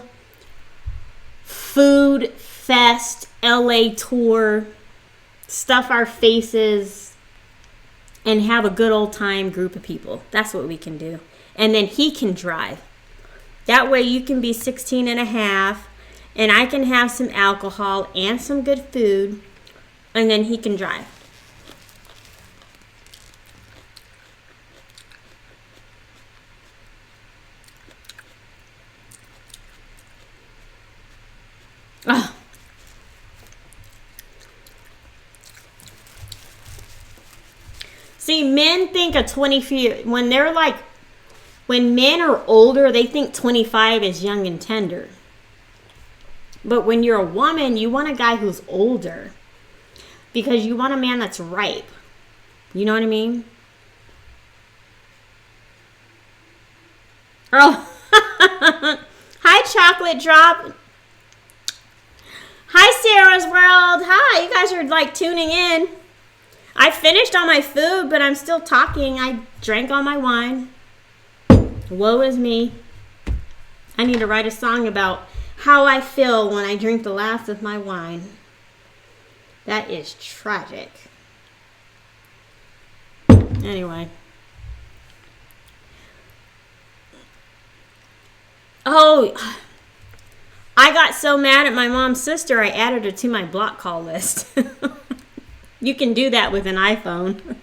Speaker 1: food fest LA tour, stuff our faces, and have a good old time group of people. That's what we can do. And then he can drive. That way you can be 16 and a half, and I can have some alcohol and some good food, and then he can drive. Oh. See, men think a 20, when they're like, when men are older, they think 25 is young and tender. But when you're a woman, you want a guy who's older because you want a man that's ripe. You know what I mean? Oh, hi, Chocolate Drop. Hi, Sarah's World. Hi, you guys are like tuning in. I finished all my food, but I'm still talking. I drank all my wine. Woe is me. I need to write a song about how I feel when I drink the last of my wine. That is tragic. Anyway. Oh, I got so mad at my mom's sister, I added her to my block call list. You can do that with an iPhone.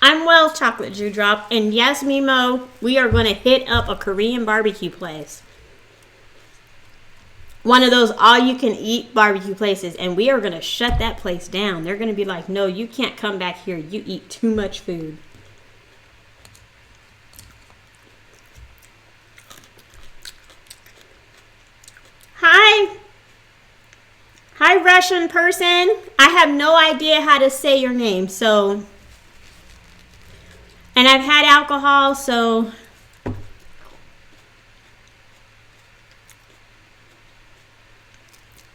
Speaker 1: I'm well, Chocolate Dewdrop. And yes, Mimo, we are going to hit up a Korean barbecue place. One of those all-you-can-eat barbecue places. And we are going to shut that place down. They're going to be like, no, you can't come back here. You eat too much food. Hi. Hi, Russian person. I have no idea how to say your name, so... And I've had alcohol, so...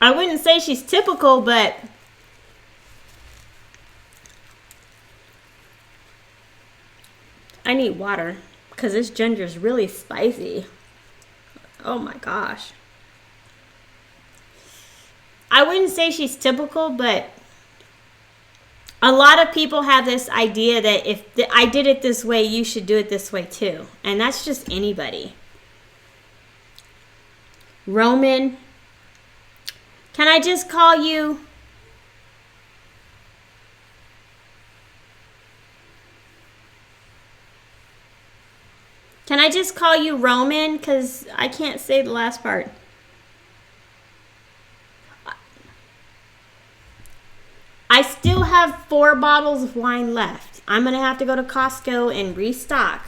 Speaker 1: I wouldn't say she's typical, but... I need water, because this ginger is really spicy. Oh my gosh. I wouldn't say she's typical, but a lot of people have this idea that if I did it this way, you should do it this way too. And that's just anybody. Roman, can I just call you? Can I just call you Roman? Because I can't say the last part. I still have 4 bottles of wine left. I'm going to have to go to Costco and restock.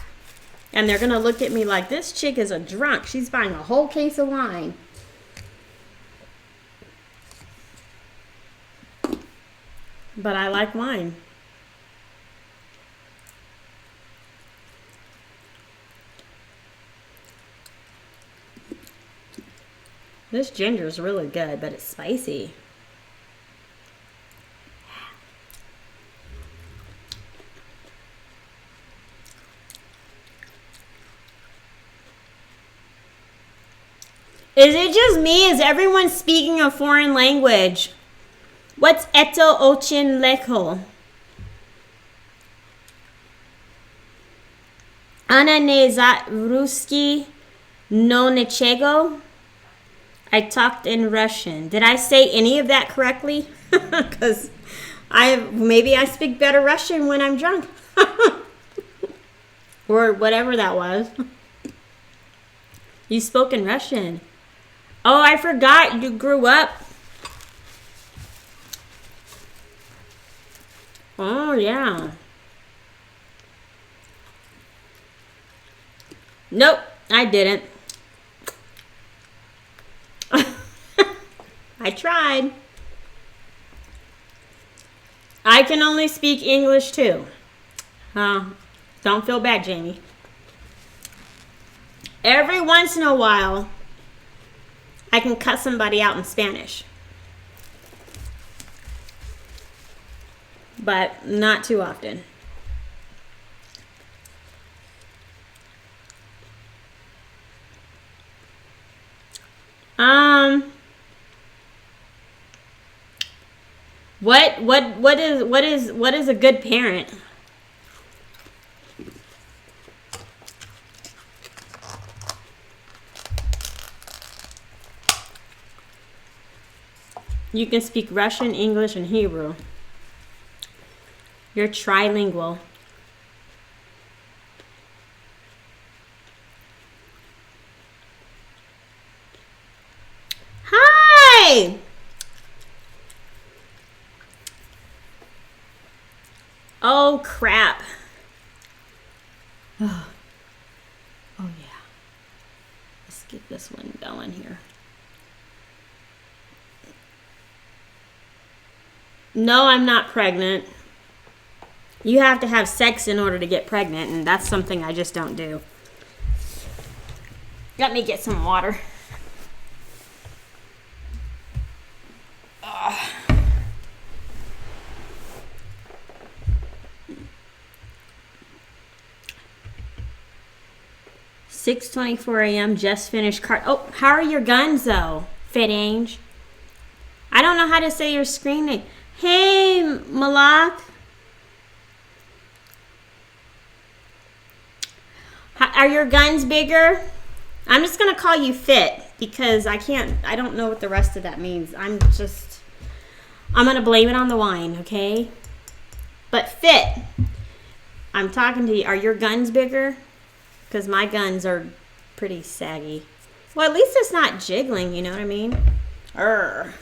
Speaker 1: And they're going to look at me like, this chick is a drunk. She's buying a whole case of wine. But I like wine. This ginger is really good, but it's spicy. Is it just me? Is everyone speaking a foreign language? What's eto ochin leko? Ana ne za ruski no nechego? I talked in Russian. Did I say any of that correctly? Because maybe I speak better Russian when I'm drunk. Or whatever that was. You spoke in Russian. Oh, I forgot you grew up. Oh, yeah. Nope, I didn't. I tried. I can only speak English too. Don't feel bad, Jamie. Every once in a while, I can cut somebody out in Spanish. But not too often. What is a good parent? You can speak Russian, English, and Hebrew. You're trilingual. Hi! Oh, crap. Oh, yeah. Let's get this one going here. No, I'm not pregnant. You have to have sex in order to get pregnant, and that's something I just don't do. Let me get some water. Ugh. 6:24 a.m. Just finished Oh, how are your guns though, Fit Ange? I don't know how to say your screen name. Hey, Malak. Are your guns bigger? I'm just gonna call you Fit because I don't know what the rest of that means. I'm gonna blame it on the wine, okay? But Fit, I'm talking to you. Are your guns bigger? Because my guns are pretty saggy. Well, at least it's not jiggling, you know what I mean? Urgh.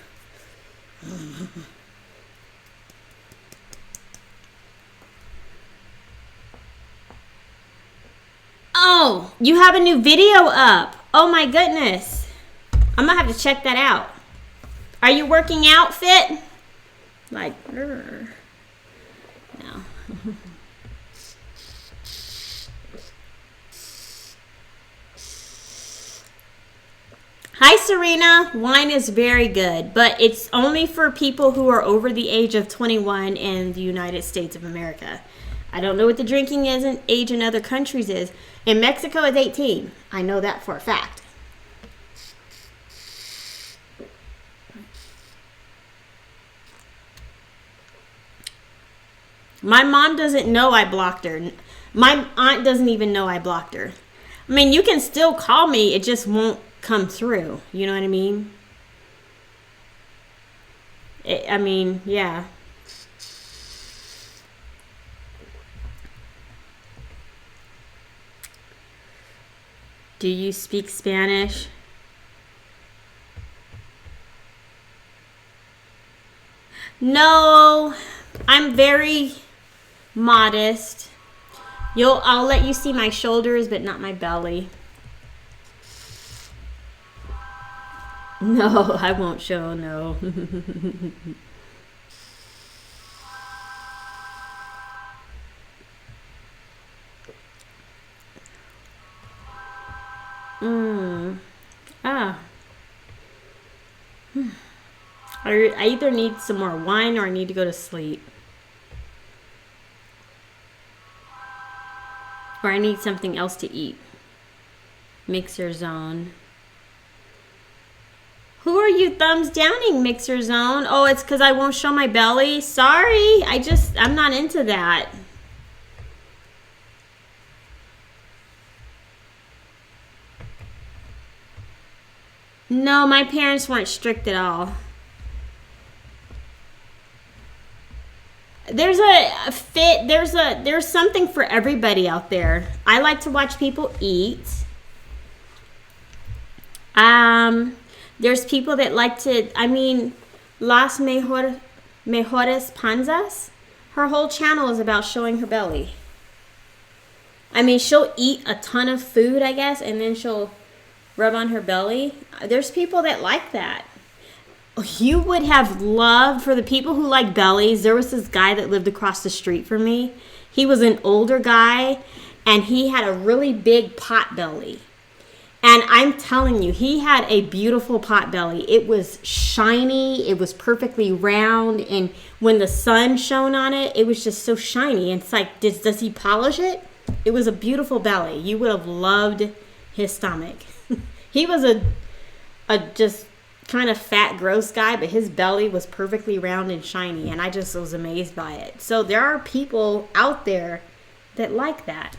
Speaker 1: Oh, you have a new video up. Oh my goodness. I'm gonna have to check that out. Are you working out, Fit? Like, no. Hi, Serena. Wine is very good, but it's only for people who are over the age of 21 in the United States of America. I don't know what the drinking age in other countries is. In Mexico, it's 18. I know that for a fact. My mom doesn't know I blocked her. My aunt doesn't even know I blocked her. I mean, you can still call me. It just won't come through. You know what I mean? Yeah. Do you speak Spanish? No, I'm very modest. I'll let you see my shoulders, but not my belly. No, I won't show, no. I either need some more wine or I need to go to sleep. Or I need something else to eat. Mixer Zone. Who are you thumbs downing, Mixer Zone? Oh, it's because I won't show my belly? Sorry, I'm not into that. No, my parents weren't strict at all. There's there's something for everybody out there. I like to watch people eat. There's people that like to, Las Mejores Panzas, her whole channel is about showing her belly. She'll eat a ton of food, I guess, and then she'll rub on her belly. There's people that like that. You would have loved, for the people who like bellies, there was this guy that lived across the street from me. He was an older guy, and he had a really big pot belly. And I'm telling you, he had a beautiful pot belly. It was shiny. It was perfectly round. And when the sun shone on it, it was just so shiny. And it's like, does he polish it? It was a beautiful belly. You would have loved his stomach. He was a just kind of fat, gross guy, but his belly was perfectly round and shiny. And I just was amazed by it. So there are people out there that like that.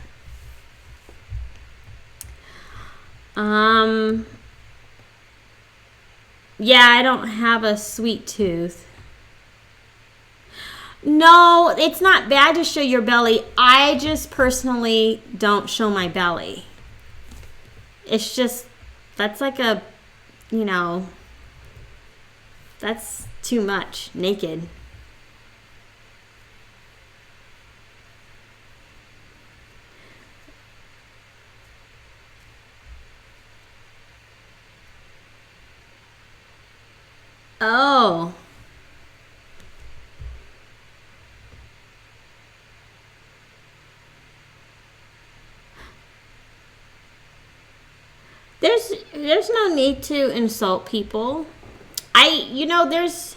Speaker 1: Yeah, I don't have a sweet tooth. No, it's not bad to show your belly. I just personally don't show my belly. It's just, that's like a, that's too much, naked. Oh. There's no need to insult people. There's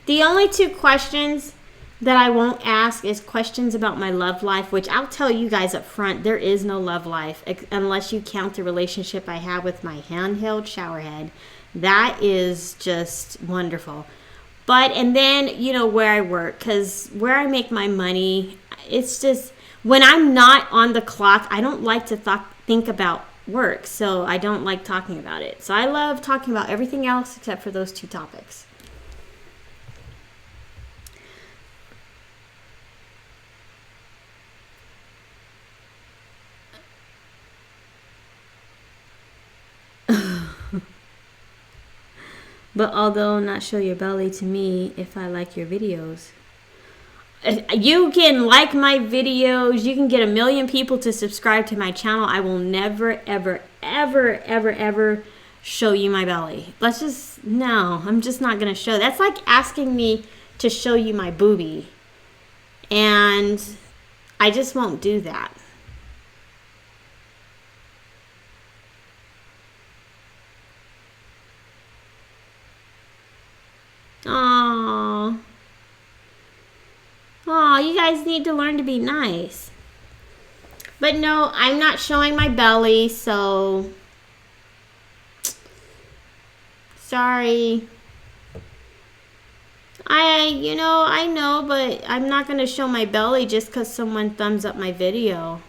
Speaker 1: the only two questions that I won't ask is questions about my love life, which I'll tell you guys up front, there is no love life unless you count the relationship I have with my handheld shower head. That is just wonderful. And then, where I work, because where I make my money, it's just, when I'm not on the clock, I don't like to think about work. So I don't like talking about it. So I love talking about everything else except for those two topics. But although not show your belly to me if I like your videos. You can like my videos. You can get 1 million people to subscribe to my channel. I will never, ever, ever, ever, ever show you my belly. No, I'm just not going to show. That's like asking me to show you my boobie. And I just won't do that. Aww. Aw, you guys need to learn to be nice. But no, I'm not showing my belly, so sorry. I know, but I'm not going to show my belly just because someone thumbs up my video.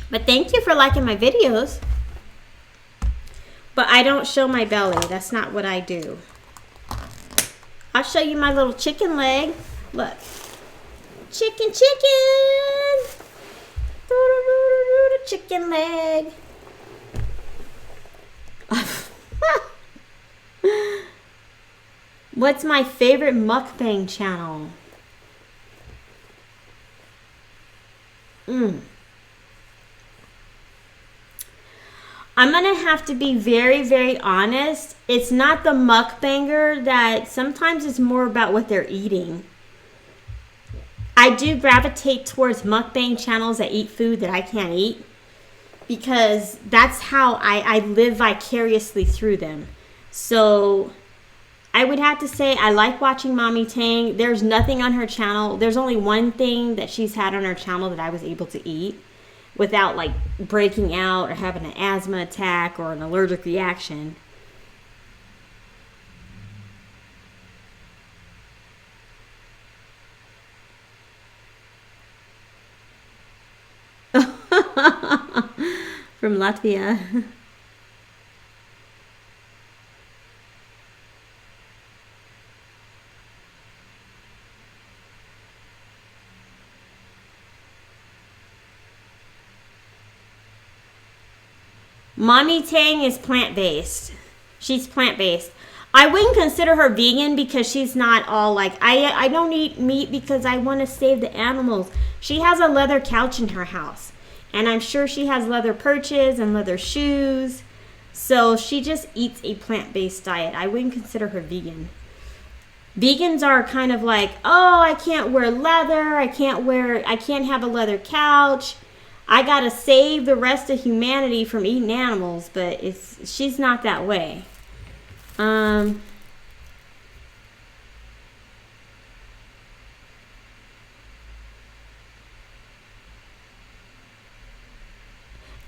Speaker 1: But thank you for liking my videos. But I don't show my belly. That's not what I do. I'll show you my little chicken leg. Look. Chicken. Chicken leg. What's my favorite mukbang channel? I'm going to have to be very, very honest. It's not the mukbanger that sometimes it's more about what they're eating. I do gravitate towards mukbang channels that eat food that I can't eat because that's how I live vicariously through them. So I would have to say I like watching Mommy Tang. There's nothing on her channel. There's only one thing that she's had on her channel that I was able to eat without like breaking out or having an asthma attack or an allergic reaction. From Latvia. Mommy Tang is plant-based. She's plant-based. I wouldn't consider her vegan because she's not all like, I don't eat meat because I want to save the animals. She has a leather couch in her house. And I'm sure she has leather perches and leather shoes. So she just eats a plant-based diet. I wouldn't consider her vegan. Vegans are kind of like, oh, I can't wear leather. I can't have a leather couch. I gotta save the rest of humanity from eating animals, but she's not that way.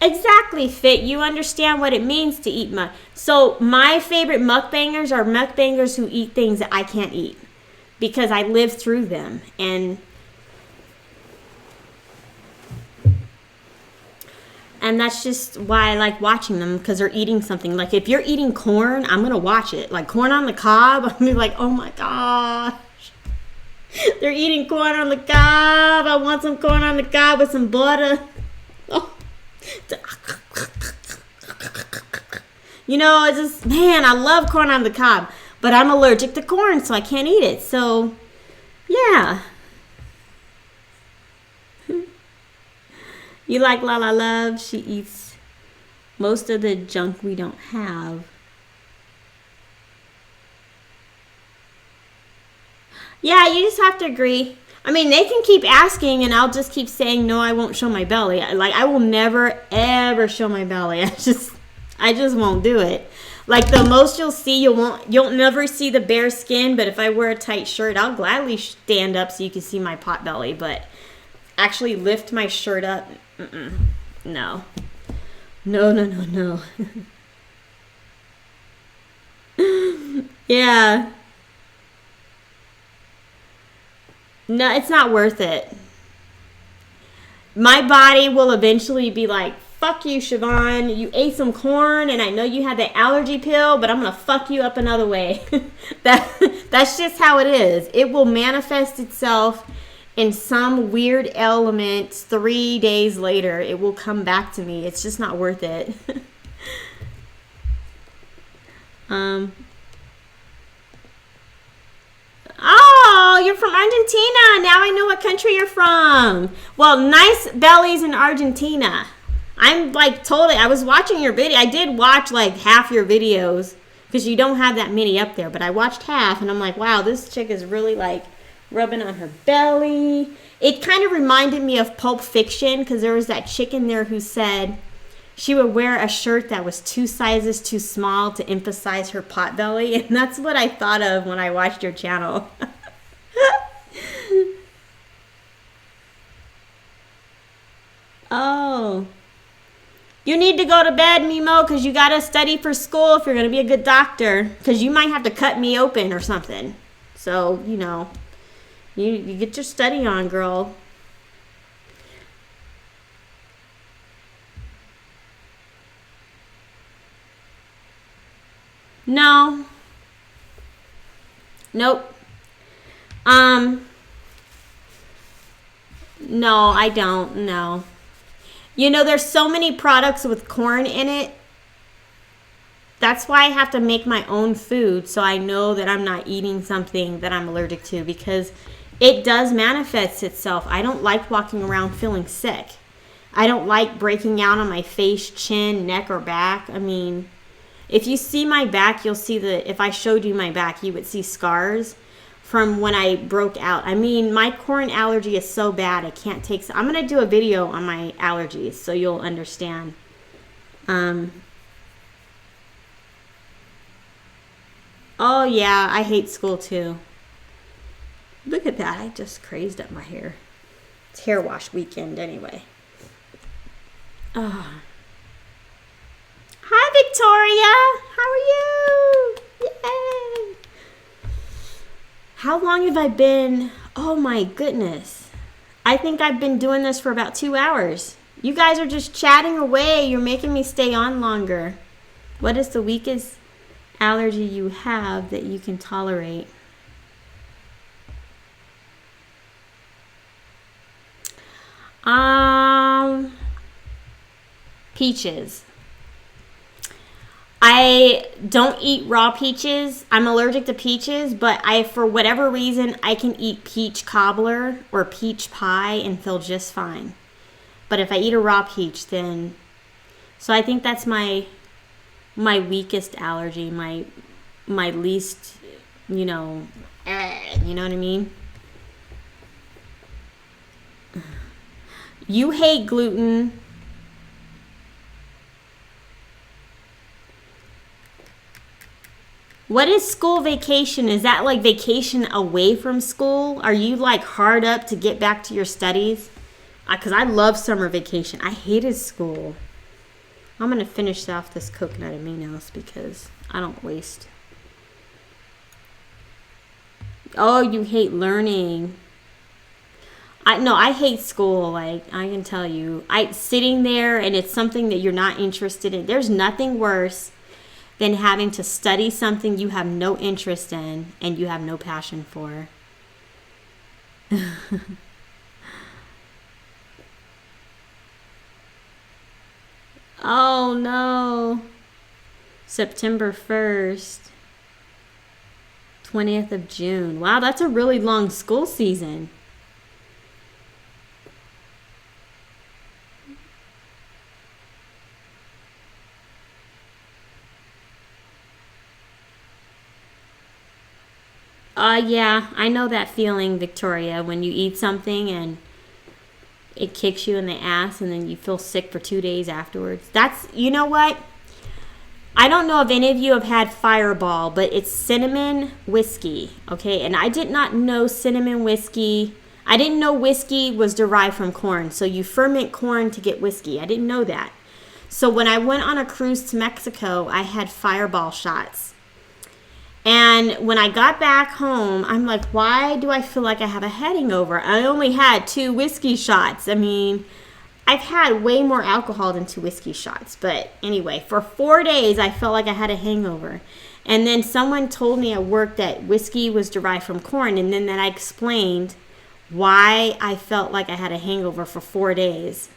Speaker 1: Exactly, Fit. You understand what it means to eat So my favorite mukbangers are mukbangers who eat things that I can't eat because I lived through them. And that's just why I like watching them, because they're eating something. Like if you're eating corn, I'm going to watch it. Like corn on the cob, I'm going to be like, oh my gosh. They're eating corn on the cob. I want some corn on the cob with some butter. Oh. You know, it's just, man, I love corn on the cob. But I'm allergic to corn, so I can't eat it. So, yeah. You like Lala Love? She eats most of the junk we don't have. Yeah, you just have to agree. I mean, they can keep asking and I'll just keep saying, no, I won't show my belly. Like, I will never, ever show my belly. I just won't do it. Like, the most you'll see, you'll never see the bare skin, but if I wear a tight shirt, I'll gladly stand up so you can see my pot belly, but actually lift my shirt up, no. No. Yeah. No, it's not worth it. My body will eventually be like, fuck you, Shavonne. You ate some corn, and I know you had the allergy pill, but I'm going to fuck you up another way. That's just how it is. It will manifest itself in some weird element 3 days later. It will come back to me. It's just not worth it. Oh, you're from Argentina. Now I know what country you're from. Well, nice bellies in Argentina. I'm like totally, I was watching your video. I did watch like half your videos because you don't have that many up there, but I watched half and I'm like, wow, this chick is really like rubbing on her belly. It kind of reminded me of Pulp Fiction because there was that chick in there who said she would wear a shirt that was 2 sizes too small to emphasize her pot belly. And that's what I thought of when I watched your channel. Oh. You need to go to bed, Mimo, because you got to study for school if you're going to be a good doctor. Because you might have to cut me open or something. So, you know, you get your study on, girl. No. Nope. No, I don't. No. You know, there's so many products with corn in it. That's why I have to make my own food so I know that I'm not eating something that I'm allergic to, because it does manifest itself. I don't like walking around feeling sick. I don't like breaking out on my face, chin, neck, or back. I mean, if you see my back, you'll see if I showed you my back, you would see scars from when I broke out. I mean, my corn allergy is so bad, I can't take... I'm going to do a video on my allergies so you'll understand. Oh, yeah, I hate school too. Look at that. I just crazed up my hair. It's hair wash weekend anyway. Oh. Hi, Victoria. How are you? Yay. How long have I been? Oh, my goodness. I think I've been doing this for about 2 hours. You guys are just chatting away. You're making me stay on longer. What is the weakest allergy you have that you can tolerate? Peaches. I don't eat raw peaches. I'm allergic to peaches, but for whatever reason, I can eat peach cobbler or peach pie and feel just fine. But if I eat a raw peach, then... So I think that's my weakest allergy, my least, you know what I mean? You hate gluten. What is school vacation? Is that like vacation away from school? Are you like hard up to get back to your studies? Because I love summer vacation. I hated school. I'm going to finish off this coconut aminos because I don't waste. Oh, you hate learning. I hate school. Like, I can tell you. Sitting there and it's something that you're not interested in. There's nothing worse than having to study something you have no interest in and you have no passion for. Oh no. September 1st. 20th of June. Wow, that's a really long school season. Yeah, I know that feeling, Victoria, when you eat something and it kicks you in the ass and then you feel sick for 2 days afterwards. You know what? I don't know if any of you have had Fireball, but it's cinnamon whiskey, okay? And I did not know cinnamon whiskey. I didn't know whiskey was derived from corn. So you ferment corn to get whiskey. I didn't know that. So when I went on a cruise to Mexico, I had Fireball shots. And when I got back home, I'm like, why do I feel like I have a hangover? I only had 2 whiskey shots. I mean, I've had way more alcohol than 2 whiskey shots. But anyway, for 4 days, I felt like I had a hangover. And then someone told me at work that whiskey was derived from corn. And then I explained why I felt like I had a hangover for 4 days.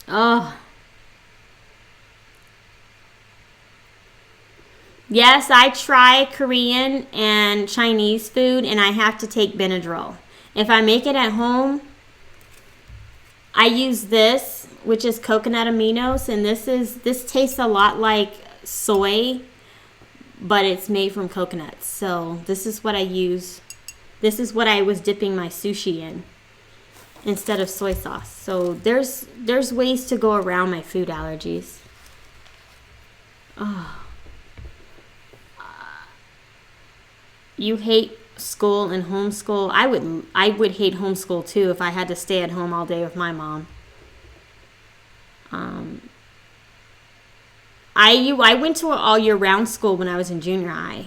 Speaker 1: Oh. Yes, I try Korean and Chinese food, and I have to take Benadryl. If I make it at home, I use this, which is coconut aminos, and this tastes a lot like soy, but it's made from coconuts. So this is what I use. This is what I was dipping my sushi in instead of soy sauce. So there's ways to go around my food allergies. Oh. You hate school and homeschool. I would hate homeschool too if I had to stay at home all day with my mom. I went to an all year round school when I was in junior high.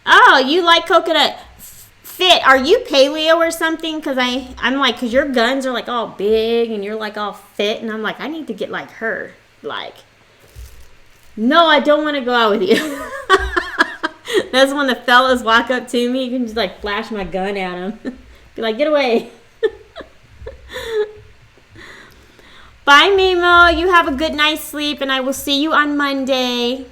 Speaker 1: Oh, you like coconut fit? Are you paleo or something? Because I'm like, because your guns are like all big and you're like all fit, and I'm like, I need to get like her, like. No, I don't want to go out with you. That's when the fellas walk up to me. You can just like flash my gun at them. Be like, get away. Bye, Mimo. You have a good night's sleep, and I will see you on Monday.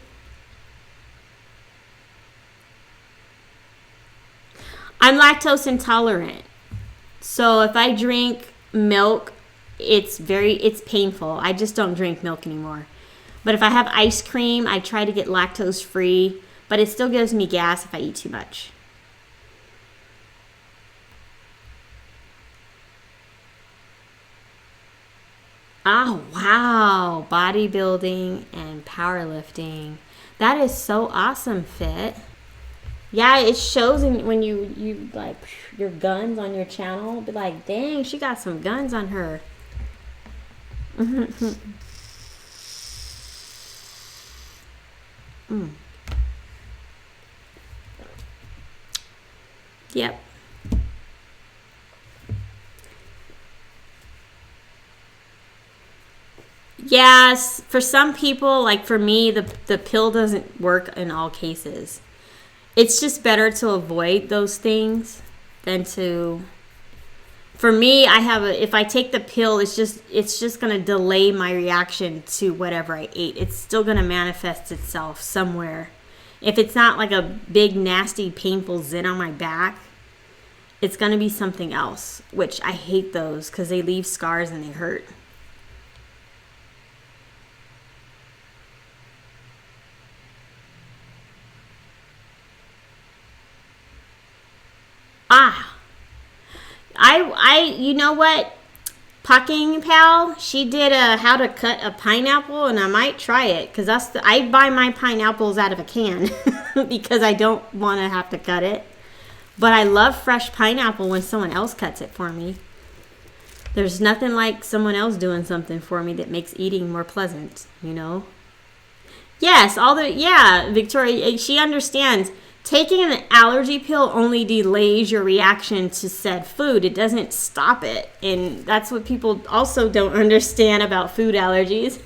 Speaker 1: I'm lactose intolerant. So if I drink milk, it's painful. I just don't drink milk anymore. But if I have ice cream, I try to get lactose free, but it still gives me gas if I eat too much. Oh, wow. Bodybuilding and powerlifting. That is so awesome, Fit. Yeah, it shows when you like your guns on your channel. Be like, dang, she got some guns on her. Yep. Yes, for some people, like for me, the pill doesn't work in all cases. It's just better to avoid those things than to. For me, if I take the pill, it's just going to delay my reaction to whatever I ate. It's still going to manifest itself somewhere. If it's not like a big, nasty, painful zit on my back, it's going to be something else, which I hate those because they leave scars and they hurt. You know what? Pagkaing pal, she did a how to cut a pineapple, and I might try it because I buy my pineapples out of a can because I don't want to have to cut it. But I love fresh pineapple when someone else cuts it for me. There's nothing like someone else doing something for me that makes eating more pleasant, you know? Yes, Victoria, she understands. Taking an allergy pill only delays your reaction to said food. It doesn't stop it. And that's what people also don't understand about food allergies.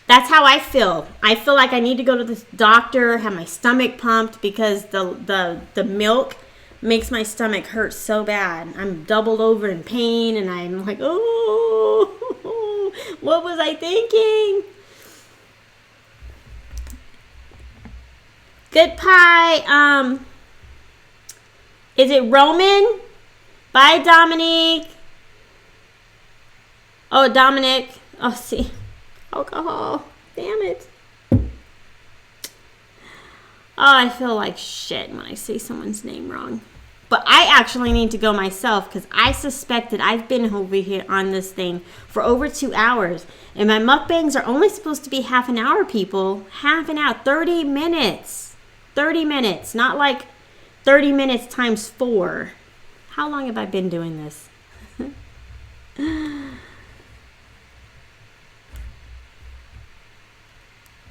Speaker 1: That's how I feel. I feel like I need to go to the doctor, have my stomach pumped because the milk makes my stomach hurt so bad. I'm doubled over in pain and I'm like, oh, what was I thinking? Good pie. Is it Roman? Bye, Dominique. Oh, Dominic. Oh, see. Alcohol. Damn it. Oh, I feel like shit when I say someone's name wrong. But I actually need to go myself because I suspect that I've been over here on this thing for over 2 hours. And my mukbangs are only supposed to be half an hour, people. Half an hour. 30 minutes. 30 minutes. Not like 30 minutes times 4. How long have I been doing this?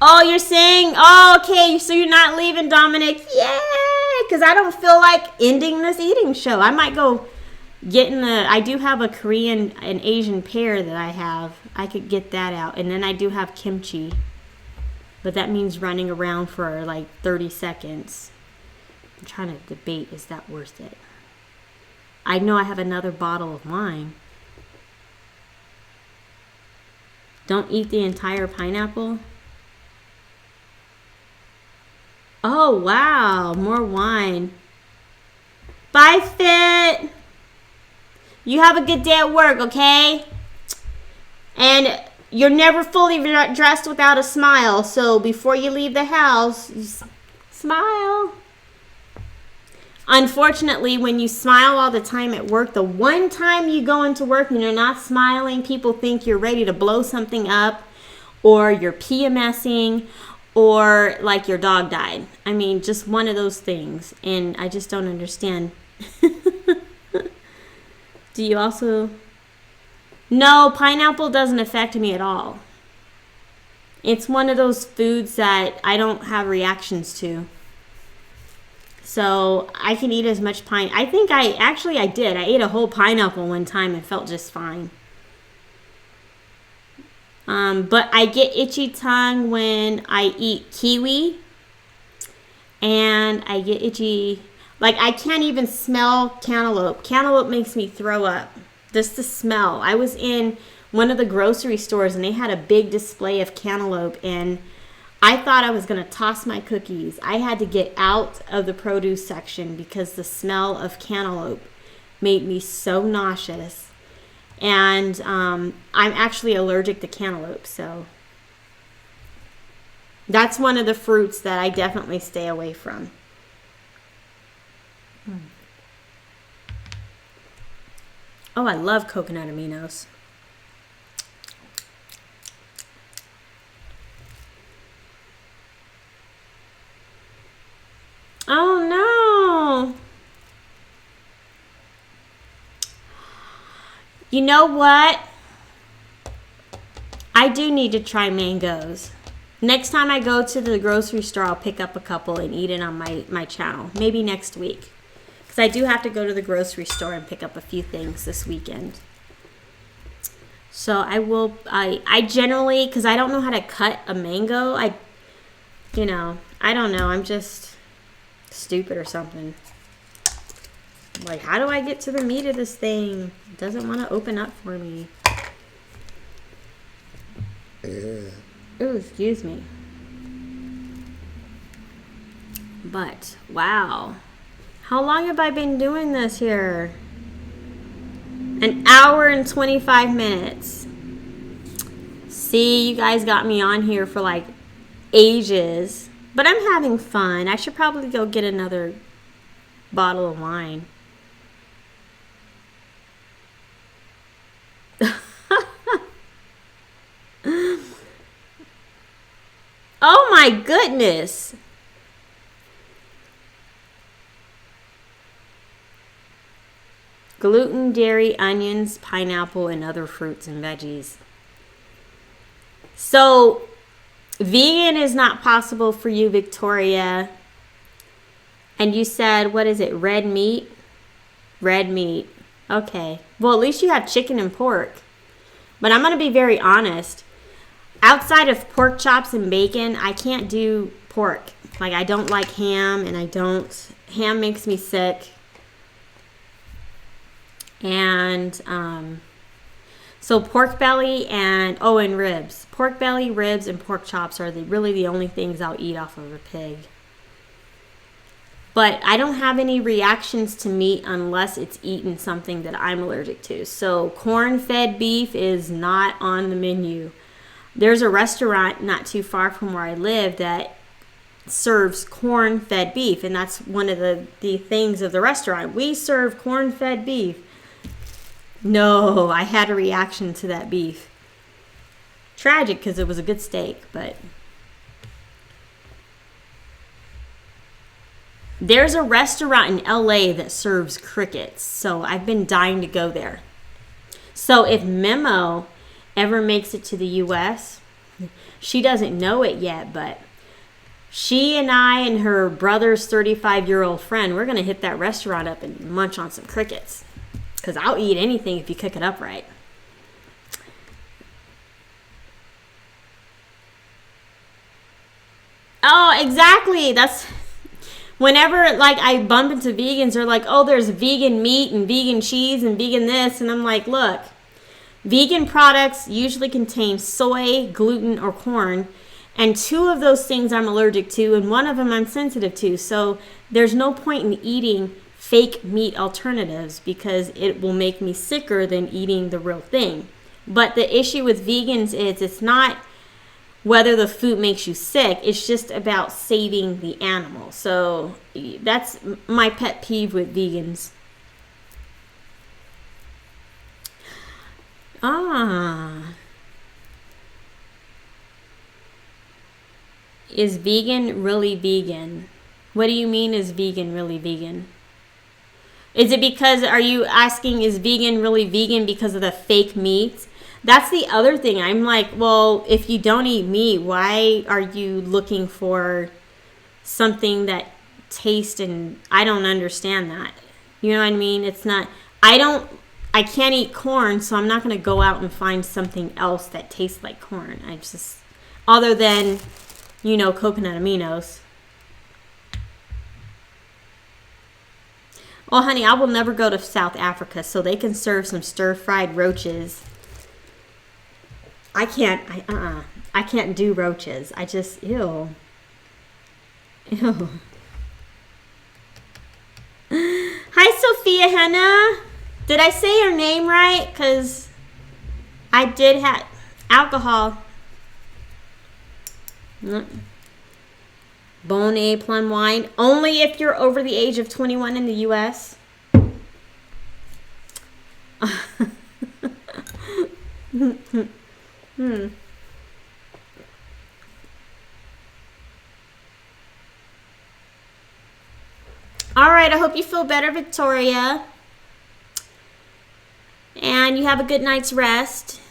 Speaker 1: Oh, you're saying, oh, okay, so you're not leaving, Dominic. Yay! Because I don't feel like ending this eating show. I might go I do have a Korean and Asian pear that I have. I could get that out. And then I do have kimchi. But that means running around for like 30 seconds. I'm trying to debate, is that worth it? I know I have another bottle of wine. Don't eat the entire pineapple. Oh, wow. More wine. Bye, Fit. You have a good day at work, okay? And you're never fully dressed without a smile. So before you leave the house, smile. Unfortunately, when you smile all the time at work, the one time you go into work and you're not smiling, people think you're ready to blow something up or you're PMSing or like your dog died. I mean, just one of those things. And I just don't understand. Do you also? No, pineapple doesn't affect me at all. It's one of those foods that I don't have reactions to. So I can eat as much I think I did. I ate a whole pineapple one time and felt just fine. But I get itchy tongue when I eat kiwi. And I get itchy, like I can't even smell cantaloupe. Cantaloupe makes me throw up. Just the smell. I was in one of the grocery stores and they had a big display of cantaloupe and I thought I was going to toss my cookies. I had to get out of the produce section because the smell of cantaloupe made me so nauseous. And I'm actually allergic to cantaloupe, so that's one of the fruits that I definitely stay away from. Oh, I love coconut aminos. Oh no. You know what? I do need to try mangoes. Next time I go to the grocery store, I'll pick up a couple and eat it on my channel. Maybe next week. Because I do have to go to the grocery store and pick up a few things this weekend. So I generally, because I don't know how to cut a mango, I don't know. I'm just stupid or something. Like, how do I get to the meat of this thing? It doesn't want to open up for me. Oh, excuse me. But, wow. How long have I been doing this here? An hour and 25 minutes. See, you guys got me on here for like ages. But I'm having fun. I should probably go get another bottle of wine. Oh my goodness. Gluten, dairy, onions, pineapple, and other fruits and veggies. So, vegan is not possible for you, Victoria. And you said, what is it, red meat? Red meat. Okay. Well, at least you have chicken and pork. But I'm going to be very honest. Outside of pork chops and bacon, I can't do pork. Like, I don't like ham, and ham makes me sick. And, so pork belly and ribs. Pork belly, ribs, and pork chops are really the only things I'll eat off of a pig. But I don't have any reactions to meat unless it's eaten something that I'm allergic to. So corn-fed beef is not on the menu. There's a restaurant not too far from where I live that serves corn-fed beef, and that's one of the things of the restaurant. We serve corn-fed beef. No, I had a reaction to that beef. Tragic because it was a good steak, but there's a restaurant in LA that serves crickets, so I've been dying to go there. So if Memo ever makes it to the US, she doesn't know it yet, but she and I and her brother's 35-year-old friend, we're going to hit that restaurant up and munch on some crickets. Because I'll eat anything if you cook it up right. Oh, exactly. That's whenever like I bump into vegans, they're like, oh, there's vegan meat and vegan cheese and vegan this. And I'm like, look, vegan products usually contain soy, gluten, or corn. And 2 of those things I'm allergic to, and 1 of them I'm sensitive to. So there's no point in eating fake meat alternatives because it will make me sicker than eating the real thing. But the issue with vegans is it's not whether the food makes you sick, it's just about saving the animal. So that's my pet peeve with vegans. Is vegan really vegan? What do you mean is vegan really vegan? Is it because, are you asking, is vegan really vegan because of the fake meat? That's the other thing. I'm like, well, if you don't eat meat, why are you looking for something that tastes, and I don't understand that. You know what I mean? It's not, I can't eat corn, so I'm not going to go out and find something else that tastes like corn. I just, other than, coconut aminos. Well, honey, I will never go to South Africa, so they can serve some stir-fried roaches. I can't do roaches. I just, ew. Hi, Sophia Henna. Did I say your name right? Because I did have alcohol. Bonnet plum wine. Only if you're over the age of 21 in the U.S. All right, I hope you feel better, Victoria. And you have a good night's rest.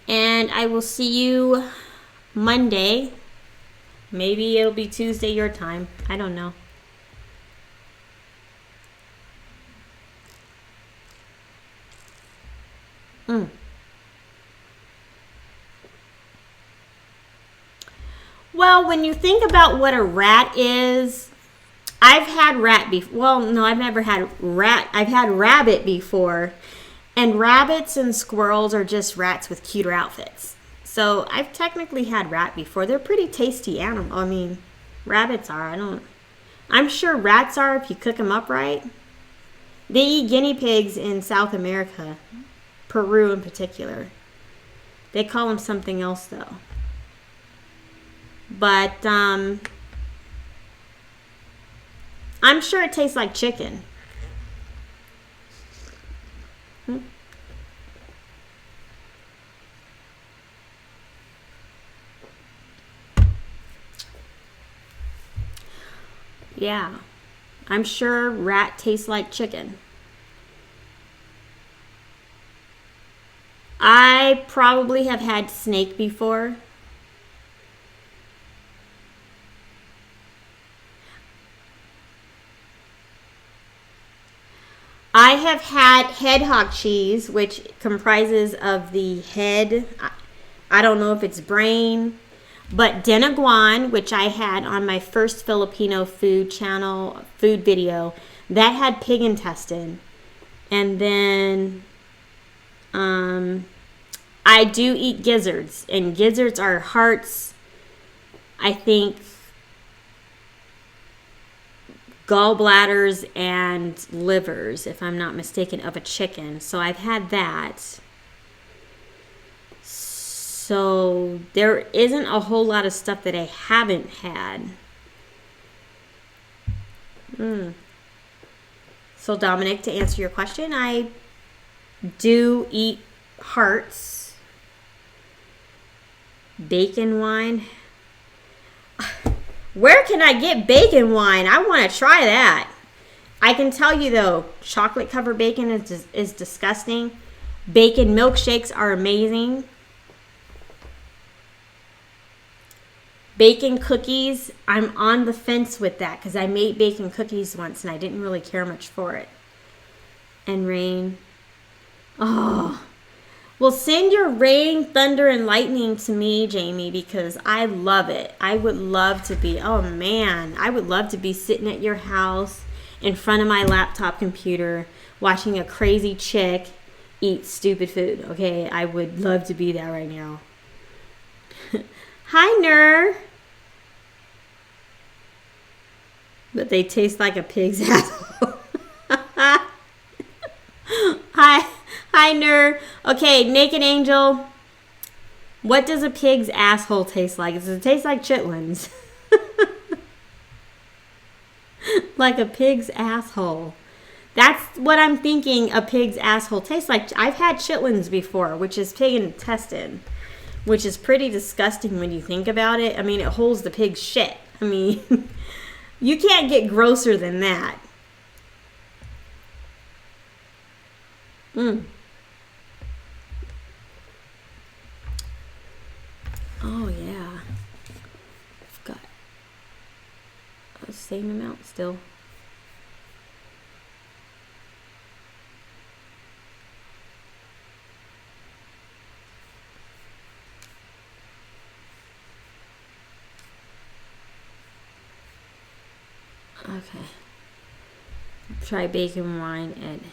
Speaker 1: And I will see you Monday. Maybe it'll be Tuesday your time. I don't know. Well, when you think about what a rat is, I've had rat before. Well, no, I've never had rat. I've had rabbit before. And rabbits and squirrels are just rats with cuter outfits. So I've technically had rat before. They're pretty tasty animal. I mean, rabbits are. I'm sure rats are if you cook them up right. They eat guinea pigs in South America, Peru in particular. They call them something else though. But I'm sure it tastes like chicken. Yeah, I'm sure rat tastes like chicken. I probably have had snake before. I have had hedgehog cheese, which comprises of the head. I don't know if it's brain, but denaguan, which I had on my first Filipino food channel, food video, that had pig intestine. And then I do eat gizzards, and gizzards are hearts, I think, gallbladders and livers, if I'm not mistaken, of a chicken. So I've had that. So there isn't a whole lot of stuff that I haven't had. So Dominic, to answer your question, I do eat hearts. Bacon wine. Where can I get bacon wine? I want to try that. I can tell you though, chocolate covered bacon is disgusting. Bacon milkshakes are amazing. Bacon cookies, I'm on the fence with that because I made bacon cookies once and I didn't really care much for it. And rain. Oh. Well, send your rain, thunder, and lightning to me, Jamie, because I love it. I would love to be, oh man, I would love to be sitting at your house in front of my laptop computer watching a crazy chick eat stupid food, okay? I would love to be that right now. Hi, Nur. But they taste like a pig's asshole. Hi, Nur. Okay, Naked Angel. What does a pig's asshole taste like? Does it taste like chitlins? Like a pig's asshole. That's what I'm thinking a pig's asshole tastes like. I've had chitlins before, which is pig intestine, which is pretty disgusting when you think about it. I mean, it holds the pig's shit. I mean, you can't get grosser than that. Oh, yeah. I've got the same amount still. Okay. Try bacon wine and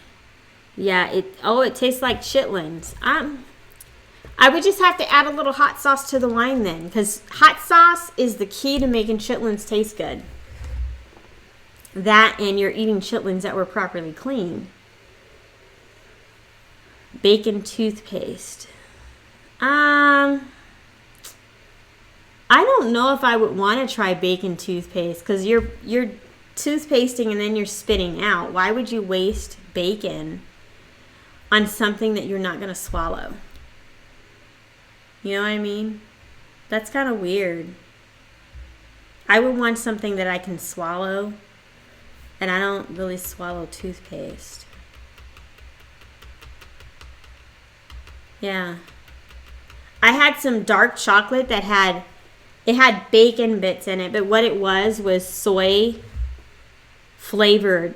Speaker 1: yeah, it tastes like chitlins. I would just have to add a little hot sauce to the wine then, because hot sauce is the key to making chitlins taste good. That and you're eating chitlins that were properly cleaned. Bacon toothpaste. I don't know if I would want to try bacon toothpaste because you're toothpasting and then you're spitting out. Why would you waste bacon on something that you're not going to swallow? You know what I mean? That's kind of weird. I would want something that I can swallow, and I don't really swallow toothpaste. Yeah. I had some dark chocolate that had bacon bits in it, but what it was soy flavored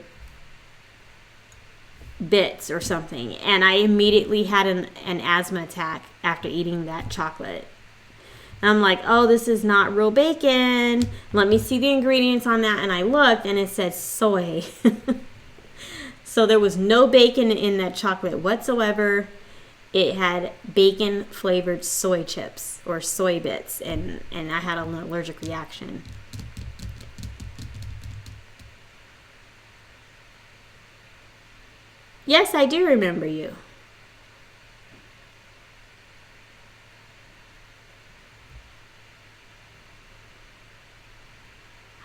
Speaker 1: bits or something, and I immediately had an asthma attack after eating that chocolate. And I'm like, oh, this is not real bacon. Let me see the ingredients on that, and I looked, and it said soy. So there was no bacon in that chocolate whatsoever. It had bacon flavored soy chips or soy bits, and I had an allergic reaction. Yes, I do remember you.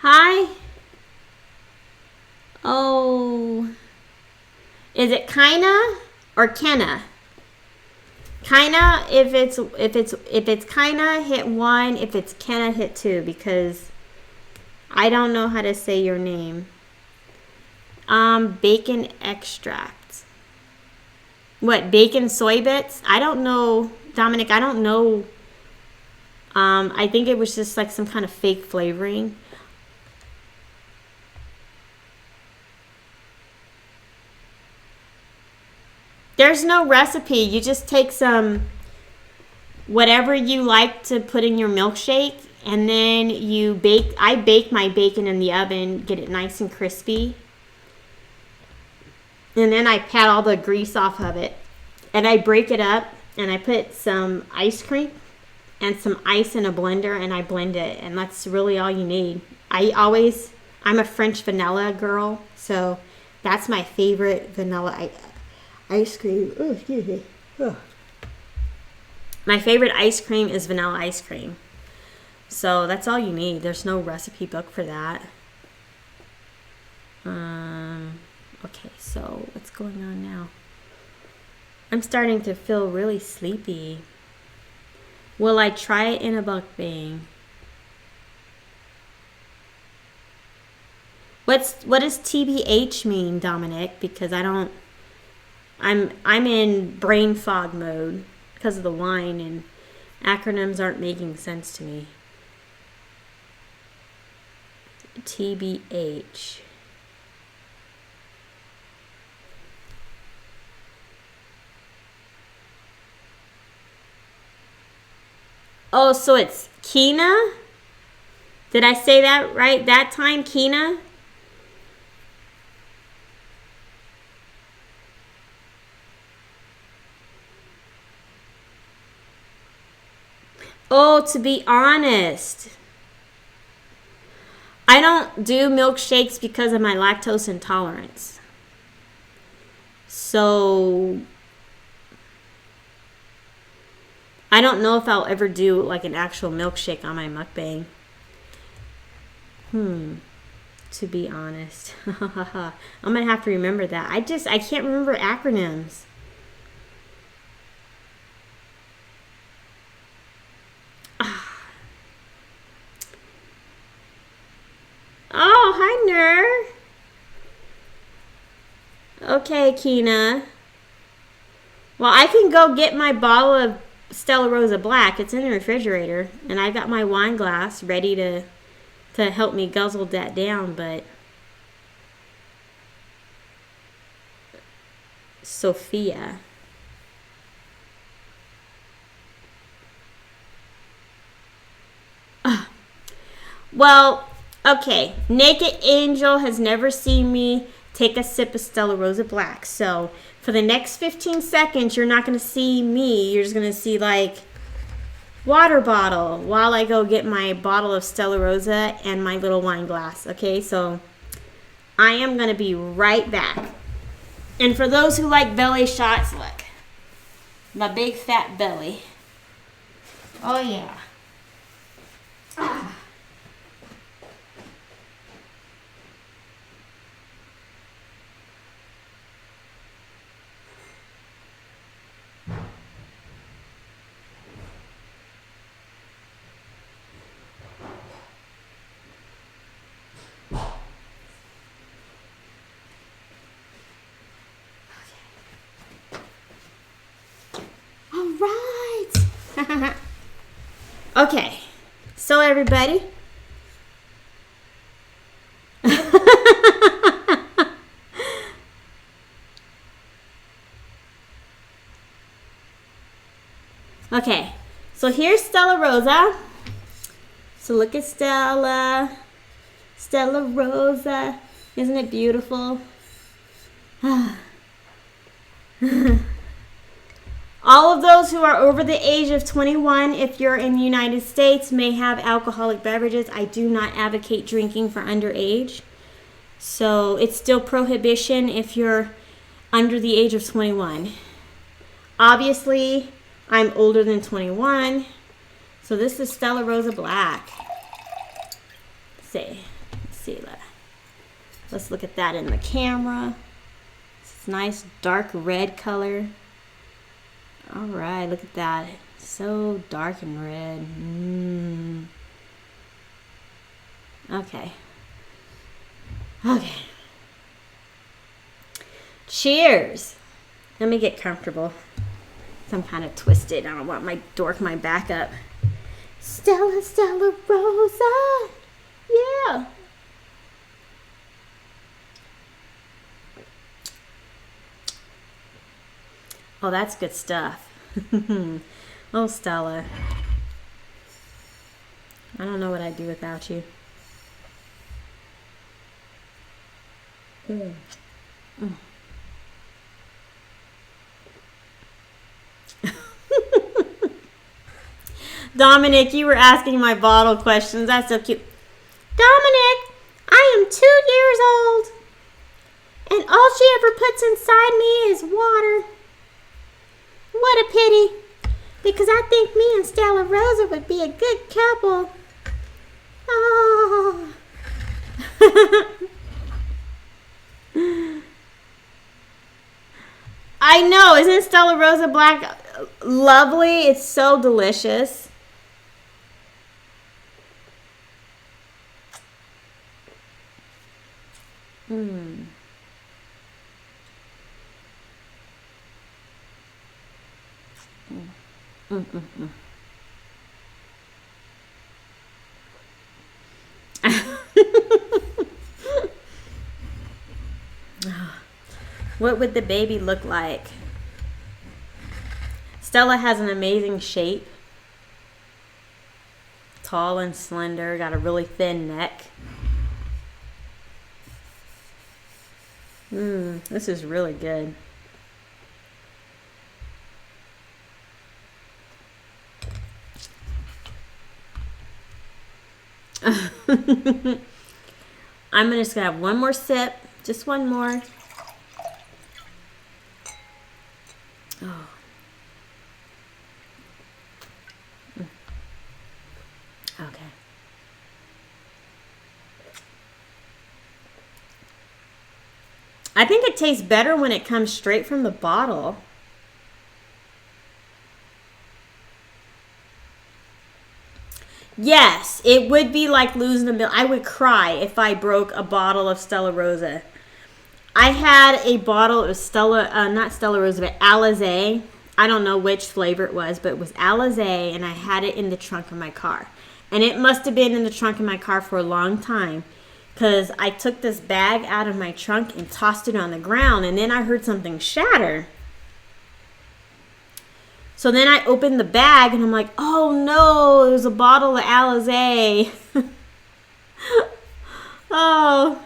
Speaker 1: Hi. Oh. Is it kinda or kenna? Kinda, if it's kinda, hit 1. If it's kenna, hit 2, because I don't know how to say your name. Bacon extract. What, bacon soy bits? I don't know, Dominic, I don't know. I think it was just like some kind of fake flavoring. There's no recipe. You just take some, whatever you like to put in your milkshake, and then you bake. I bake my bacon in the oven, get it nice and crispy. And then I pat all the grease off of it. And I break it up, and I put some ice cream and some ice in a blender, and I blend it. And that's really all you need. I'm a French vanilla girl, so that's my favorite vanilla ice cream. Oh, excuse me. Oh. My favorite ice cream is vanilla ice cream. So that's all you need. There's no recipe book for that. Okay, so what's going on now? I'm starting to feel really sleepy. Will I try it in a mukbang? What does TBH mean, Dominic? Because I'm in brain fog mode because of the wine, and acronyms aren't making sense to me. TBH. Oh, so it's Kina? Did I say that right that time, Kina? Oh, to be honest, I don't do milkshakes because of my lactose intolerance. So I don't know if I'll ever do like an actual milkshake on my mukbang. To be honest. I'm going to have to remember that. I can't remember acronyms. Oh, hi, Nur. Okay, Kina. Well, I can go get my bottle of Stella Rosa Black. It's in the refrigerator. And I got my wine glass ready to help me guzzle that down, but Sophia. Well, okay. Naked Angel has never seen me take a sip of Stella Rosa Black. So for the next 15 seconds, you're not going to see me. You're just going to see like water bottle while I go get my bottle of Stella Rosa and my little wine glass. Okay, so I am going to be right back. And for those who like belly shots, look. My big fat belly. Oh, yeah. All right. Okay, so everybody. Okay, so here's Stella Rosa. So look at Stella. Stella Rosa. Isn't it beautiful? All of those who are over the age of 21, if you're in the United States, may have alcoholic beverages. I do not advocate drinking for underage. So it's still prohibition if you're under the age of 21. Obviously, I'm older than 21. So this is Stella Rosa Black. Let's see. Let's look at that in the camera. It's nice dark red color. All right, look at that. So dark and red. Okay. Cheers. Let me get comfortable. I'm kind of twisted. I don't want my back up. Stella Rosa. Yeah. Oh, that's good stuff. Oh, Stella. I don't know what I'd do without you. Dominic, you were asking my bottle questions. That's so cute. Dominic, I am 2 years old, and all she ever puts inside me is water. What a pity, because I think me and Stella Rosa would be a good couple. Oh. I know, isn't Stella Rosa Black lovely? It's so delicious. What would the baby look like? Stella has an amazing shape. Tall and slender, got a really thin neck. This is really good. I'm just gonna have one more sip, just one more. Oh. Okay. I think it tastes better when it comes straight from the bottle. Yes, it would be like losing a million. I would cry if I broke a bottle of Stella Rosa. I had a bottle of not Stella Rosa, but Alizé. I don't know which flavor it was, but it was Alizé, and I had it in the trunk of my car. And it must have been in the trunk of my car for a long time, because I took this bag out of my trunk and tossed it on the ground, and then I heard something shatter. So then I opened the bag, and I'm like, oh no, it was a bottle of Alizé. Oh.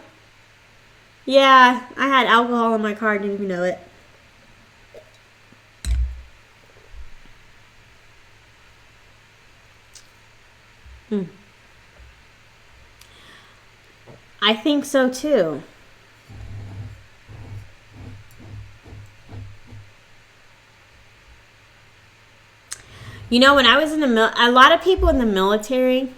Speaker 1: Yeah, I had alcohol in my car, didn't even know it. I think so too. You know, when I was in a lot of people in the military,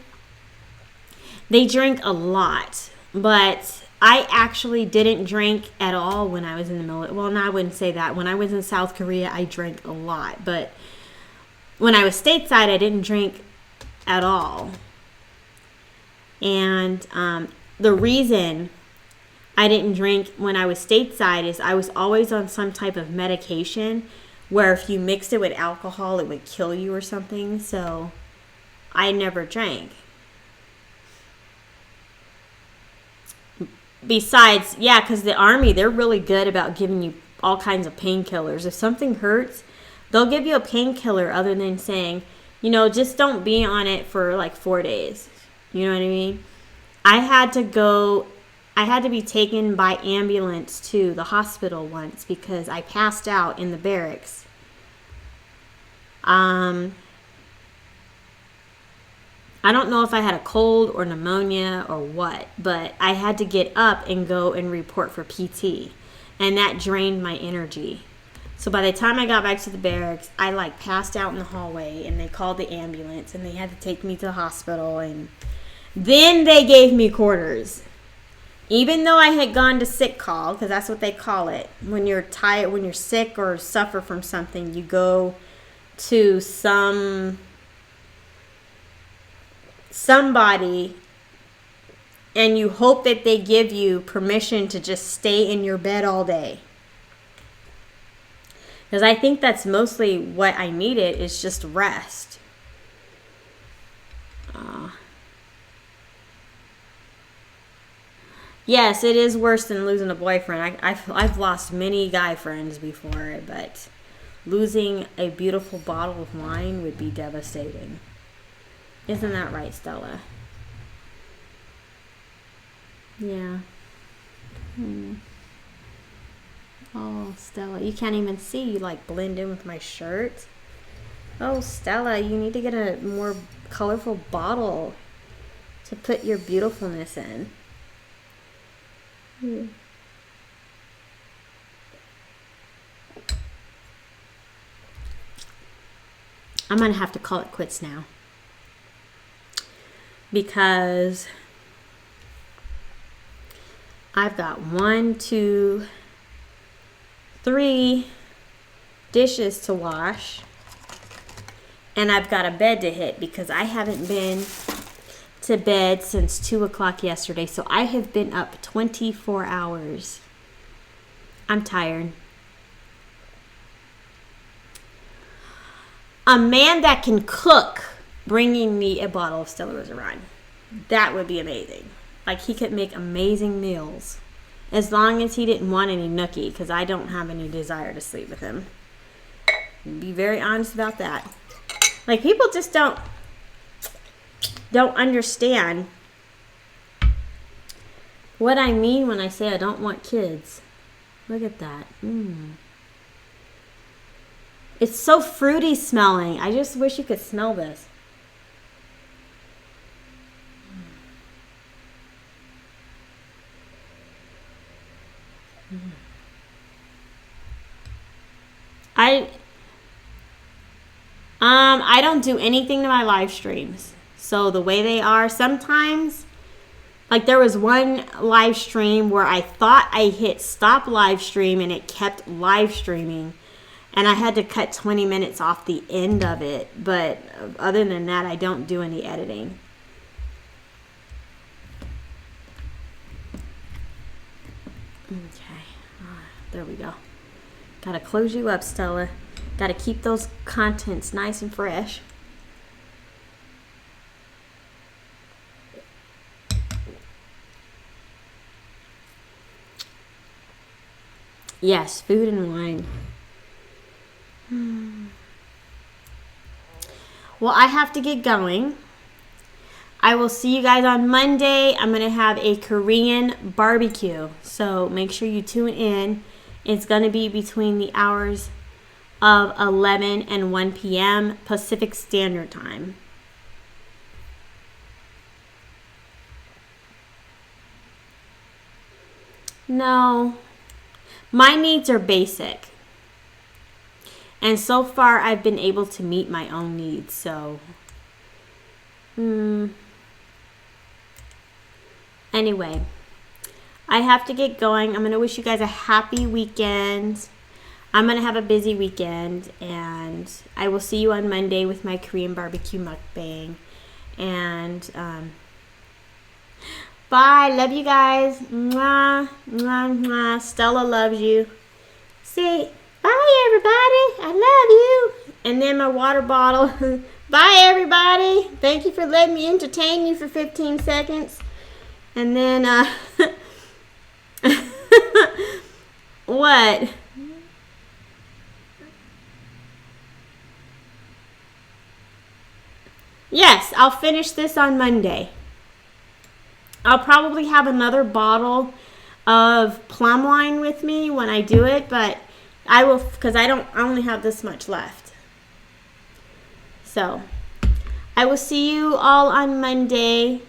Speaker 1: they drink a lot, but I actually didn't drink at all when I was in the military. Well, no, I wouldn't say that. When I was in South Korea, I drank a lot, but when I was stateside, I didn't drink at all. And the reason I didn't drink when I was stateside is I was always on some type of medication where if you mixed it with alcohol, it would kill you or something. So I never drank. Besides, yeah, because the Army, they're really good about giving you all kinds of painkillers. If something hurts, they'll give you a painkiller other than saying, you know, just don't be on it for like 4 days. You know what I mean? I had to be taken by ambulance to the hospital once because I passed out in the barracks. I don't know if I had a cold or pneumonia or what, but I had to get up and go and report for PT. And that drained my energy. So by the time I got back to the barracks, I like passed out in the hallway and they called the ambulance and they had to take me to the hospital. And then they gave me quarters. Even though I had gone to sick call, because that's what they call it. When you're tired, when you're sick or suffer from something, you go to somebody and you hope that they give you permission to just stay in your bed all day. Because I think that's mostly what I needed, is just rest. Yes, it is worse than losing a boyfriend. I've lost many guy friends before, but losing a beautiful bottle of wine would be devastating. Isn't that right, Stella? Yeah. Oh, Stella, you can't even see. You like blend in with my shirt. Oh, Stella, you need to get a more colorful bottle to put your beautifulness in. I'm going to have to call it quits now. Because I've got 1, 2, 3 dishes to wash. And I've got a bed to hit because I haven't been to bed since 2 o'clock yesterday. So I have been up 24 hours. I'm tired. A man that can cook bringing me a bottle of Stella Rosa Run. That would be amazing. Like, he could make amazing meals. As long as he didn't want any nookie, because I don't have any desire to sleep with him. Be very honest about that. Like, people just don't understand what I mean when I say I don't want kids. Look at that. It's so fruity smelling. I just wish you could smell this. I don't do anything to my live streams. So the way they are, sometimes, like there was one live stream where I thought I hit stop live stream and it kept live streaming. And I had to cut 20 minutes off the end of it. But other than that, I don't do any editing. Okay. There we go. Gotta close you up, Stella. Gotta keep those contents nice and fresh. Yes, food and wine. Well, I have to get going. I will see you guys on Monday. I'm going to have a Korean barbecue. So make sure you tune in. It's going to be between the hours of 11 and 1 p.m. Pacific Standard Time. No. My needs are basic. And so far, I've been able to meet my own needs. So, anyway, I have to get going. I'm going to wish you guys a happy weekend. I'm going to have a busy weekend. And I will see you on Monday with my Korean barbecue mukbang. And, bye. Love you guys. Mwah, mwah, mwah. Stella loves you. See. Bye, everybody. I love you. And then my water bottle. Bye, everybody. Thank you for letting me entertain you for 15 seconds. And then, what? Yes, I'll finish this on Monday. I'll probably have another bottle of plum wine with me when I do it, but I will, because I only have this much left. So, I will see you all on Monday.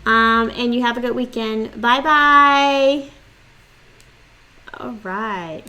Speaker 1: And you have a good weekend. Bye-bye. All right.